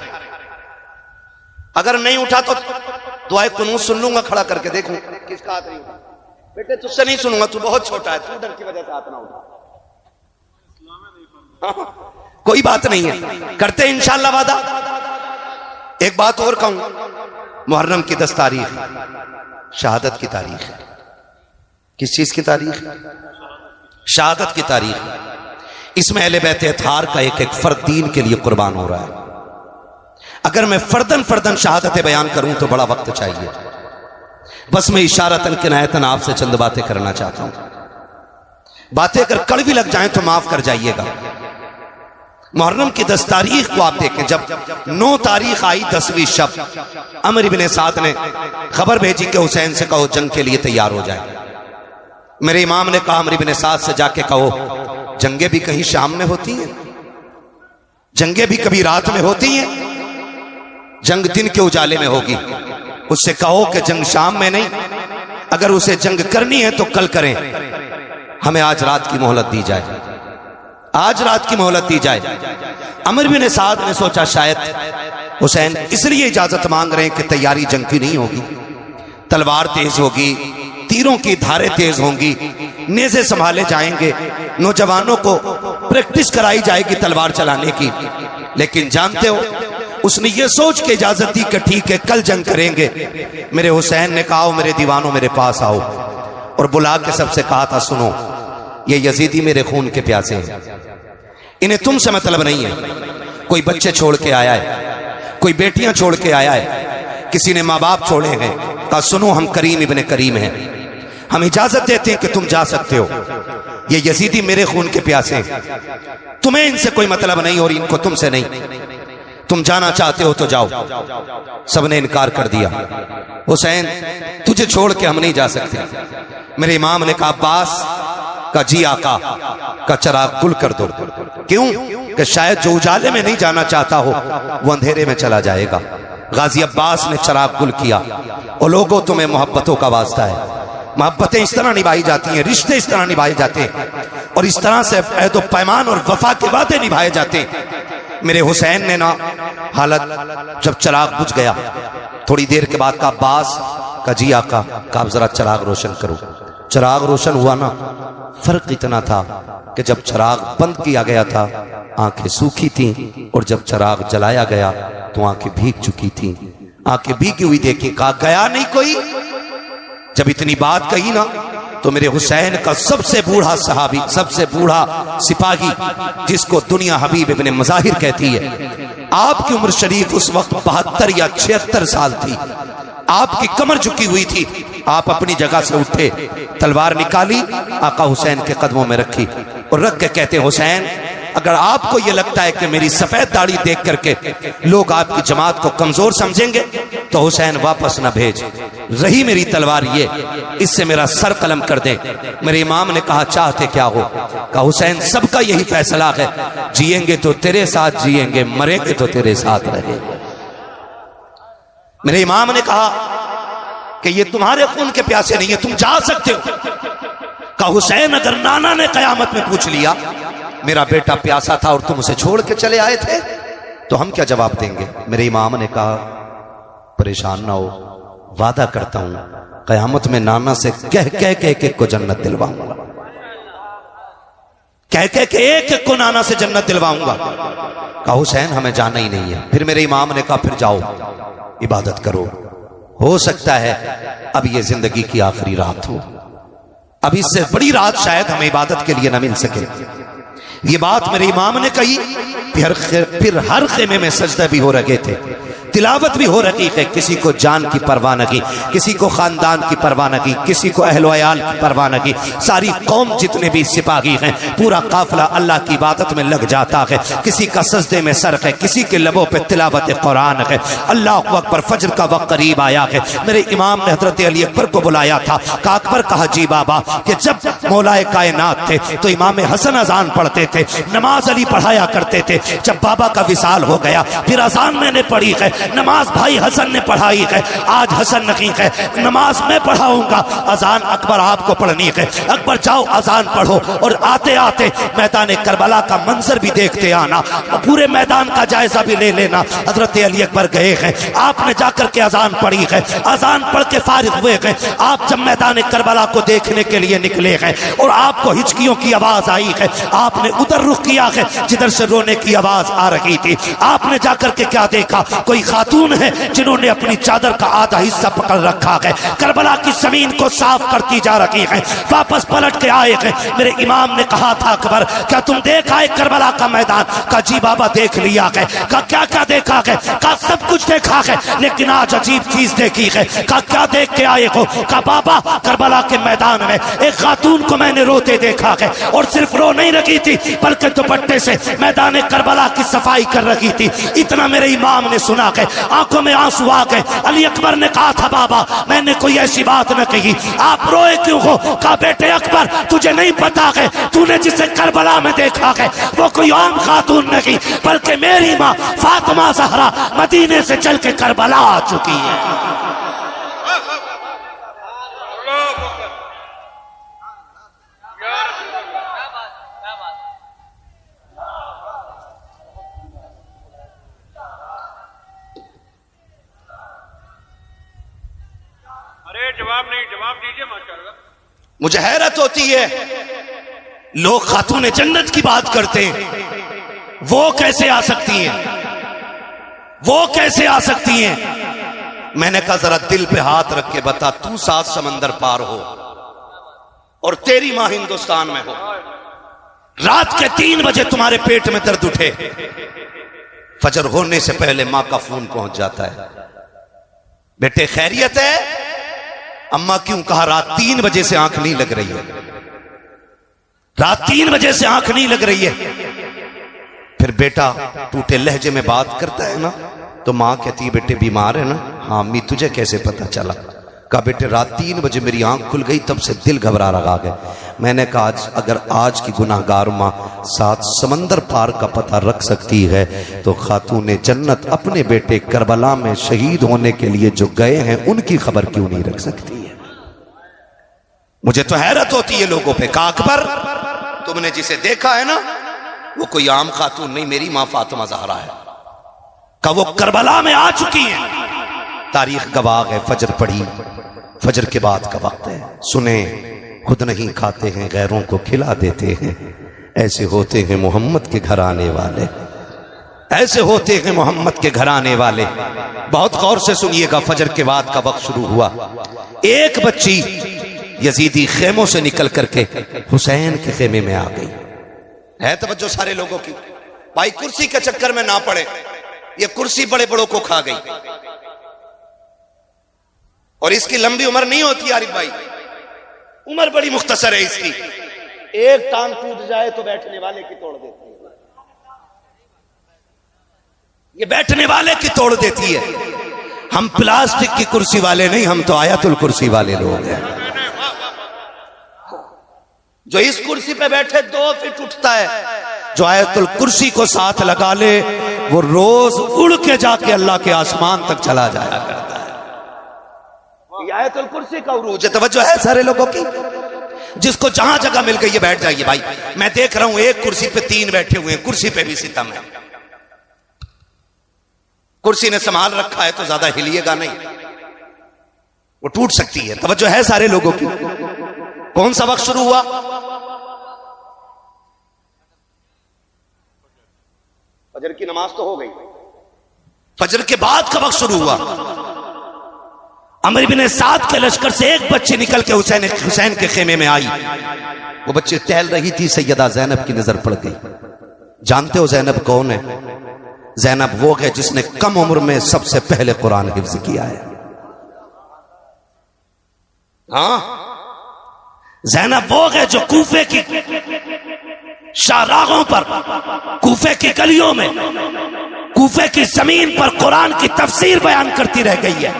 अगर नहीं उठा तो दुआए कुनूत सुन लूंगा, खड़ा करके देखूं किसका हाथ नहीं उठा। बेटे तुझसे नहीं सुनूंगा, तू बहुत छोटा है, तू डर की वजह से हाथ ना उठा। कोई बात नहीं है, करते हैं इंशाअल्लाह वादा। एक बात और कहूं, मुहर्रम की 10 तारीख शहादत की तारीख है। किस चीज की तारीख? शहादत की तारीख। इसमें अहले बैत अत्हार का एक एक फर्द दीन के लिए कुर्बान हो रहा है। अगर मैं फर्दन फर्दन शहादतें बयान करूं तो बड़ा वक्त चाहिए। बस मैं इशारतन किनायतन आपसे चंद बातें करना चाहता हूं। बातें अगर कड़वी लग जाएं तो माफ कर जाइएगा। मुहर्रम की 10 तारीख को आप देखें, जब 9 तारीख आई 10वीं शब, अमर इब्ने साद ने खबर भेजी कि हुसैन से कहो जंग के लिए तैयार हो जाए। मेरे इमाम ने कहा अमर इब्ने साद से जाके कहो जंगे भी कहीं शाम में होती हैं, जंगे भी कभी रात में होती हैं, जंग दिन के उजाले में होगी। उससे कहो कि जंग शाम में नहीं, अगर उसे जंग करनी है तो कल करें, हमें आज रात की मोहलत दी जाए, आज रात की मोहलत दी जाए। अमर बिन साद ने सोचा शायद हुसैन इसलिए इजाजत मांग रहे हैं कि तैयारी जंग की नहीं होगी, तलवार तेज होगी, तीरों की धारें तेज होंगी, नेज़े संभाले जाएंगे, नौजवानों को प्रैक्टिस कराई जाएगी तलवार चलाने की। लेकिन जानते हो उसने ये सोच के इजाजत दी कि ठीक है कल जंग करेंगे। मेरे हुसैन ने कहा मेरे दीवानों मेरे पास आओ, और बुला के सबसे कहा था सुनो ये यजीदी मेरे खून के प्यासे हैं, इन्हें तुमसे मतलब नहीं है। कोई बच्चे छोड़ के आया है, कोई बेटियां छोड़ के आया है, किसी ने माँ बाप छोड़े हैं। कहा सुनो हम करीम इब्ने करीम हैं, हम इजाजत देते हैं कि तुम जा सकते हो, ये यजीदी मेरे खून के प्यासे हैं, तुम्हें इनसे कोई मतलब नहीं और इनको तुमसे नहीं, तुम जाना चाहते हो तो जाओ। सबने इनकार कर दिया, हुसैन तुझे छोड़ के हम नहीं जा सकते। मेरे इमाम ने कहा अब्बास का जी आका का चिराग गुल कर दो। क्यों? कि शायद जो उजाले में नहीं जाना चाहता हो वो अंधेरे में चला जाएगा। गाजी अब्बास ने चिराग गुल किया। और लोगों तुम्हें मोहब्बतों का वास्ता है, मोहब्बतें इस तरह निभाई जाती हैं, रिश्ते इस तरह निभाए जाते हैं, और इस तरह से अहद व पैमान और वफा के वादे निभाए जाते हैं। मेरे हुसैन ने ना हालत जब चिराग बुझ गया, थोड़ी देर के बाद का अब्बास का जी आका का जरा चिराग रोशन करो। चिराग रोशन हुआ ना, फर्क इतना था कि जब चिराग बंद किया गया था आंखें सूखी थीं, और जब चिराग जलाया गया तो आंखें भीग चुकी थीं। आंखें भीगी हुई देखी, कहा गया नहीं कोई। जब इतनी बात कही ना तो मेरे हुसैन का सबसे बूढ़ा सहाबी, सबसे बूढ़ा सिपाही, जिसको दुनिया हबीब इब्ने मज़ाहिर कहती है, आपकी उम्र शरीफ उस वक्त 72 या 76 साल थी, आपकी कमर झुकी हुई थी, आप अपनी जगह से उठे, तलवार निकाली, आका हुसैन के कदमों में रखी और रख के कहते हुसैन अगर आपको यह लगता है कि मेरी सफेद दाढ़ी देख करके लोग आपकी जमात को कमजोर समझेंगे तो हुसैन वापस ना भेज, रही मेरी तलवार ये, इससे मेरा सर कलम कर दे। मेरे इमाम ने कहा चाहते क्या हो? कहा हुसैन सबका यही फैसला है, जिएंगे तो तेरे साथ जिएंगे, मरेंगे तो तेरे साथ रहेंगे। मेरे इमाम ने कहा कि ये तुम्हारे खून के प्यासे नहीं है, तुम जा सकते हो। कहा हुसैन अगर नाना ने कयामत में पूछ लिया मेरा बेटा प्यासा था और तुम उसे छोड़ के चले आए थे तो हम क्या जवाब देंगे? मेरे इमाम ने कहा परेशान ना हो, वादा करता हूं कयामत में नाना से कह कह के एक एक को जन्नत दिलवाऊंगा, कह कह के एक एक को नाना से जन्नत दिलवाऊंगा। कहा हुसैन हमें जाना ही नहीं है। फिर मेरे इमाम ने कहा फिर जाओ इबादत करो, हो सकता है अब ये जिंदगी की आखिरी रात हो, अब इससे बड़ी रात शायद हमें इबादत के लिए न मिल सके। ये बात मेरे इमाम ने कही। फिर हर खेमे में सजदे भी हो रहे थे, तिलावत भी हो रही है, किसी को जान की परवाह न की, किसी को खानदान की परवाह न की, किसी को अहलो अयाल की परवाह न की। सारी कौम जितने भी सिपाही हैं, पूरा काफिला अल्लाह की इबादत में लग जाता है। किसी का सजदे में सर है, किसी के लबों पे तिलावत कुरान है। अल्लाह अकबर, फजर का वक्त करीब आया है। मेरे इमाम ने हजरत अली अकबर को बुलाया था। का अकबर कहा जी बाबा कि जब मौलाए कायनात थे तो इमाम हसन अजान पढ़ते थे, नमाज अली पढ़ाया करते थे। जब बाबा का विसाल हो गया फिर अजान मैंने पढ़ी है, नमाज भाई हसन ने पढ़ाई है। आज हसन नहीं है, नमाज मैं पढ़ाऊंगा, अजान अकबर आपको पढ़नी है। अकबर जाओ अजान पढ़ो और आते आते मैदान करबला का मंजर भी देखते आना, पूरे मैदान का जायजा भी ले लेना। हजरत अली अकबर गए हैं, आपने जाकर के अजान पढ़ी है, अजान पढ़ के फारिग हुए हैं। आप जब मैदान करबला को देखने के लिए निकले हैं और आपको हिचकियों की आवाज आई है, आपने उधर रुख किया है जिधर से रोने की आवाज आ रही थी। आपने जाकर के क्या देखा, कोई खातून है जिन्होंने अपनी चादर का आधा हिस्सा पकड़ रखा है, करबला की जमीन को साफ करती जा रही है। वापस पलट के आए हैं। मेरे इमाम ने कहा था अकबर क्या तुम देख आए करबला का मैदान? का जी बाबा देख लिया है। का क्या क्या देखा है? का सब कुछ देखा है, लेकिन आज अजीब चीज देखी है। का क्या देख के आए हो? का बाबा करबला के मैदान में एक खातून को मैंने रोते देखा है, और सिर्फ रो नहीं रही थी बल्कि दुपट्टे से मैदान करबला की सफाई कर रही थी। इतना मेरे इमाम ने सुना है, आंखों में आंसू आ गए। अली अकबर ने कहा था बाबा मैंने कोई ऐसी बात न कही, आप रोए क्यों हो? कहा बेटे अकबर तुझे नहीं पता है, तूने जिसे करबला में देखा है वो कोई आम खातून नहीं बल्कि मेरी माँ फातिमा ज़हरा मदीने से चल के करबला आ चुकी है। अरे जवाब नहीं, जवाब दीजिए माशाअल्लाह। मुझे हैरत होती है, लोग खातून जन्नत की बात करते हैं, वो कैसे आ सकती हैं? वो कैसे आ सकती हैं? मैंने कहा जरा दिल पे हाथ रख के बता, तू 7 समंदर पार हो और तेरी मां हिंदुस्तान में हो, रात के 3 बजे तुम्हारे पेट में दर्द उठे, फजर होने से पहले मां का फोन पहुंच जाता है, बेटे खैरियत है? अम्मा क्यों? कहा रात 3 बजे से आंख नहीं लग रही है, रात 3 बजे से आंख नहीं लग रही है। फिर बेटा टूटे लहजे में बात करता है ना, तो मां कहती है बेटे बीमार है ना? हाँ अम्मी तुझे कैसे पता चला? कहा बेटे रात 3 बजे मेरी आंख खुल गई, तब से दिल घबरा रहा है। मैंने कहा अगर आज की गुनाहगार माँ 7 समंदर पार का पता रख सकती है तो खातून जन्नत अपने बेटे करबला में शहीद होने के लिए जो गए हैं उनकी खबर क्यों नहीं रख सकती है? मुझे तो हैरत होती है लोगों पे। कहा अकबर तुमने जिसे देखा है ना वो कोई आम खातून नहीं, मेरी मां फातिमा ज़हरा है। का वो करबला में आ चुकी है, तारीख गवाह है। फजर पढ़ी, फजर के बाद का वक्त है, सुने खुद नहीं खाते हैं गैरों को खिला देते हैं, ऐसे होते हैं मोहम्मद के घर आने वाले, ऐसे होते हैं मोहम्मद के घर आने वाले। बहुत गौर से सुनिएगा, फजर के बाद का वक्त शुरू हुआ। एक बच्ची यजीदी खेमों से निकल करके हुसैन के खेमे में आ गई। है तवज्जो सारे लोगों की? भाई कुर्सी के चक्कर में ना पड़े, ये कुर्सी बड़े बड़ों को खा गई और इसकी लंबी उम्र नहीं होती आरिफ भाई, उम्र बड़ी मुख्तसर है इसकी। एक टांग टूट जाए तो बैठने वाले की तोड़ देती है, ये बैठने वाले की तोड़ देती है। हम प्लास्टिक की कुर्सी वाले नहीं, हम तो आयतुल कुर्सी वाले लोग हैं। जो इस कुर्सी पे बैठे 2 फीट उठता है, जो आयतुल कुर्सी को साथ लगा ले वो रोज उड़ के जाके अल्लाह के आसमान तक चला जाया करता है। ये आयतुल कुर्सी का उरूज है। तवज्जो है सारे लोगों की? जिसको जहां जगह मिल गई है बैठ जाइए भाई। मैं देख रहा हूं एक कुर्सी पे 3 बैठे हुए हैं, कुर्सी पे भी सितम है। कुर्सी ने संभाल रखा है तो ज्यादा हिलिएगा नहीं, वो टूट सकती है। तवज्जो है सारे लोगों की? कौन सा वक्त शुरू हुआ? फजर की नमाज तो हो गई, फजर के बाद का वक्त शुरू हुआ। अमर बिन साद के लश्कर से एक बच्ची निकल के हुसैन के खेमे में आई। वो बच्ची टहल रही थी, सैयदा ज़ैनब की नजर पड़ गई। जानते हो ज़ैनब कौन है? ज़ैनब वो है जिसने कम उम्र में सबसे पहले कुरान हिफ्ज किया है। हाँ, ज़ैनब वो है जो कूफे की शाहराहों पर, कूफे की गलियों में, कूफे की जमीन पर कुरान की तफसीर बयान करती रह गई है।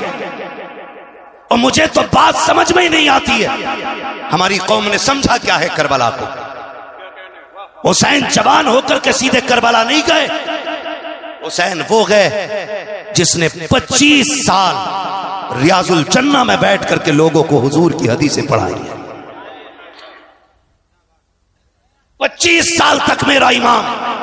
और मुझे तो बात समझ में ही नहीं आती है, हमारी कौम ने समझा क्या है करबला को। हुसैन जवान होकर के सीधे करबला नहीं गए। हुसैन वो गए जिसने 25 साल रियाजुल जन्ना में बैठ करके लोगों को हुजूर की हदीसें पढ़ाई है। 25 साल तक मेरा इमाम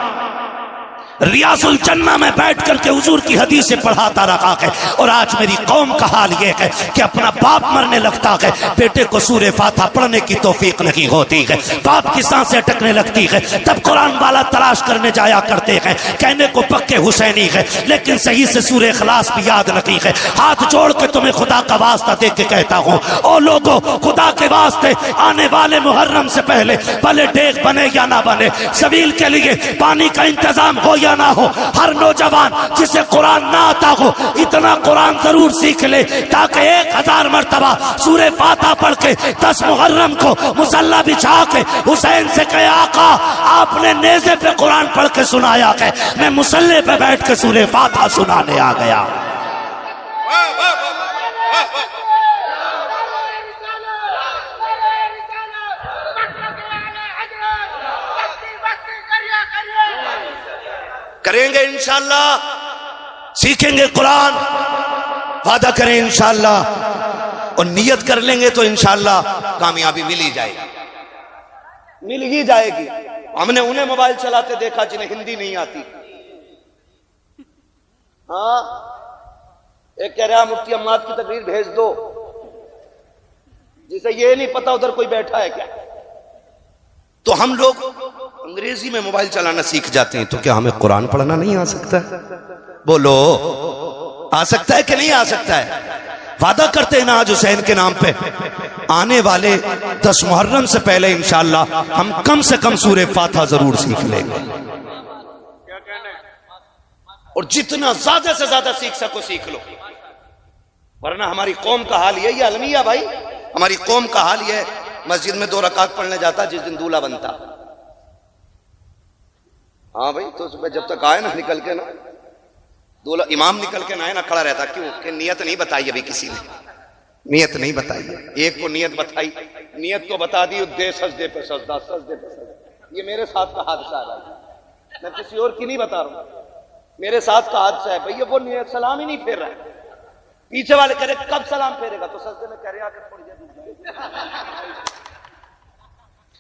रियाजुल जन्ना में बैठ करके हुजूर की हदीसें पढ़ाता रहा है। और आज मेरी कौम का हाल यह है कि अपना बाप मरने लगता है, बेटे को सूरे फातिहा पढ़ने की तौफीक नहीं होती है, बाप की सांसें अटकने लगती है, तब कुरान वाला तलाश करने जाया करते हैं। कहने को पक्के हुसैनी है लेकिन सही से सूरे इखलास भी याद नहीं है। हाथ जोड़ के तुम्हें खुदा का वास्ता दे के कहता हूं, ओ लोगो, खुदा के वास्ते आने वाले मुहर्रम से पहले भले डेग बने या ना बने, सबील के लिए पानी का इंतजाम हो या ना हो, हर नौजवान जिसे कुरान ना आता हो इतना कुरान जरूर सीख ले ताकि 1000 मरतबा सूरे फातिहा पढ़ के 10 मुहर्रम को मुसल्ला बिछा के हुसैन से कहे, आका आपने नेज़े पे कुरान पढ़ के सुनाया है, मैं मुसल्ले पे बैठ के सूरे फातिहा सुनाने आ गया। करेंगे इंशाअल्लाह, सीखेंगे कुरान, वादा करें इंशाअल्लाह, और नियत कर लेंगे तो इंशाअल्लाह कामयाबी मिल ही जाएगी, मिल ही जाएगी। हमने उन्हें मोबाइल चलाते देखा जिन्हें हिंदी नहीं आती। हाँ, एक कह रहा मुफ्ती अम्माद की तकरीर भेज दो, जिसे ये नहीं पता उधर कोई बैठा है क्या। तो हम लोग अंग्रेजी में मोबाइल चलाना सीख जाते हैं, तो क्या हमें कुरान पढ़ना नहीं आ सकता है? बोलो, आ सकता है कि नहीं आ सकता है? वादा करते हैं ना आज हुसैन के नाम पे, आने वाले 10 मुहर्रम से पहले इंशाअल्लाह हम कम से कम सूरे फातिहा जरूर सीख लेंगे, और जितना ज्यादा से ज्यादा सीख सको सीख लो, वरना हमारी कौम का हाल यही है अलमिया भाई, हमारी कौम का हाल यह है, मस्जिद में 2 रकात पढ़ने जाता जिस दिन दूल्हा बनता। हाँ भाई, तो सुबह जब तक आए ना निकल के ना, दूल्हा इमाम निकल के ना आए ना, खड़ा रहता। क्यों? कि नियत नहीं बताई अभी किसी ने, नियत नहीं बताई। एक को नियत बताई, नियत को बता दी, दे सजदे पे सजदा, सजदे पे सजदा। ये मेरे साथ का हादसा है, मैं किसी और की नहीं बता रहा हूं, मेरे साथ का हादसा है भैया। वो नियत सलाम ही नहीं फेर रहा है, पीछे वाले कह रहे कब सलाम फेरेगा, तो सजदे में कह रहे आके थोड़ी देर,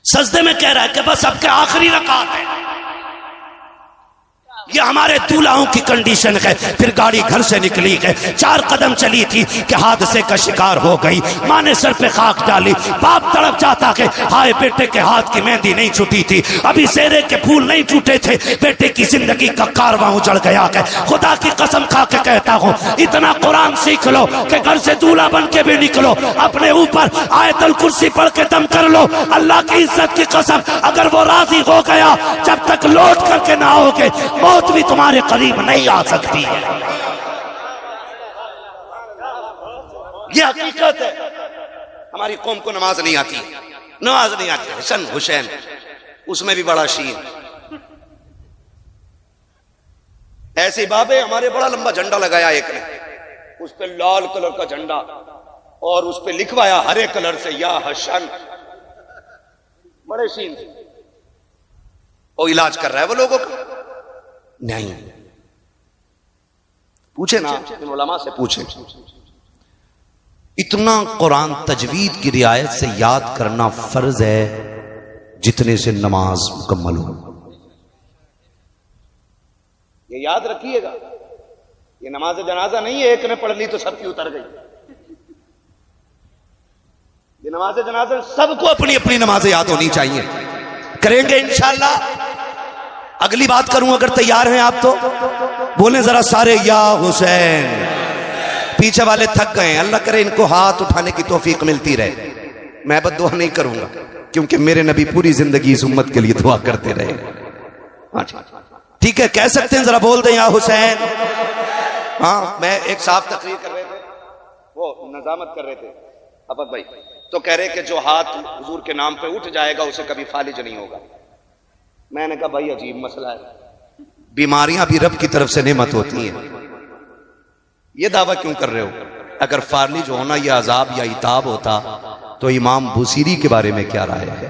सजदे में कह रहा है कि बस अब के आखिरी रकात है। ये हमारे दूल्हाओं की कंडीशन है। फिर गाड़ी घर से निकली है, 4 कदम चली थी कि हादसे का शिकार हो गई। माँ ने सर पे खाक डाली, बाप तड़प जाता है, हाय बेटे के हाथ की मेहंदी नहीं छूटी थी, अभी सेरे के फूल नहीं टूटे थे, बेटे की जिंदगी का कारवां उजड़ गया है। खुदा की कसम खा के कहता हूँ, इतना कुरान सीख लो कि घर से दूल्हा बन के भी निकलो, अपने ऊपर आयतुल कुर्सी पढ़ के दम कर लो। अल्लाह की इज्जत की कसम, अगर वो राजी हो गया, जब तक लौट करके ना आओगे मौत भी तुम्हारे करीब नहीं आ सकती है। यह हकीकत है। हमारी कौम को नमाज नहीं आती, नमाज नहीं आती। हसन हुसैन उसमें भी बड़ा शीन। ऐसे बाबे हमारे बड़ा लंबा झंडा लगाया एक ने, उस पे लाल कलर का झंडा और उस पे लिखवाया हरे कलर से या हसन। बड़े शीन थे। वो इलाज कर रहा है वो लोगों का नहीं। पूछे ना, उलमा से पूछे। इतना कुरान तजवीद की रियायत से याद करना फर्ज है जितने से नमाज मुकम्मल हो। ये याद रखिएगा, ये नमाज जनाजा नहीं है, एक ने पढ़ ली तो सबकी उतर गई। ये नमाज जनाजा सबको अपनी अपनी नमाजें याद होनी चाहिए। करेंगे इंशाअल्लाह। अगली बात करूं, अगर तैयार हैं आप तो बोलें जरा सारे या हुसैन। पीछे वाले थक गए, अल्लाह करे इनको हाथ उठाने की तौफीक मिलती रहे। मैं बद्दुआ नहीं करूंगा क्योंकि मेरे नबी पूरी जिंदगी इस उम्मत के लिए दुआ करते रहे। ठीक है, कह सकते हैं, जरा बोल दें या हुसैन। हाँ, मैं एक साहब तकरीर कर रहे थे, वो नजामत कर रहे थे अबद भाई, तो कह रहे कि जो हाथ हुजूर के नाम पे उठ जाएगा उसे कभी फालिज नहीं होगा। मैंने कहा भाई अजीब मसला है, बीमारियां भी रब की तरफ से नेमत होती हैं, ये दावा क्यों कर रहे हो? अगर फालिज होना यह अजाब या इताब होता तो इमाम बुसीरी के बारे में क्या राय है?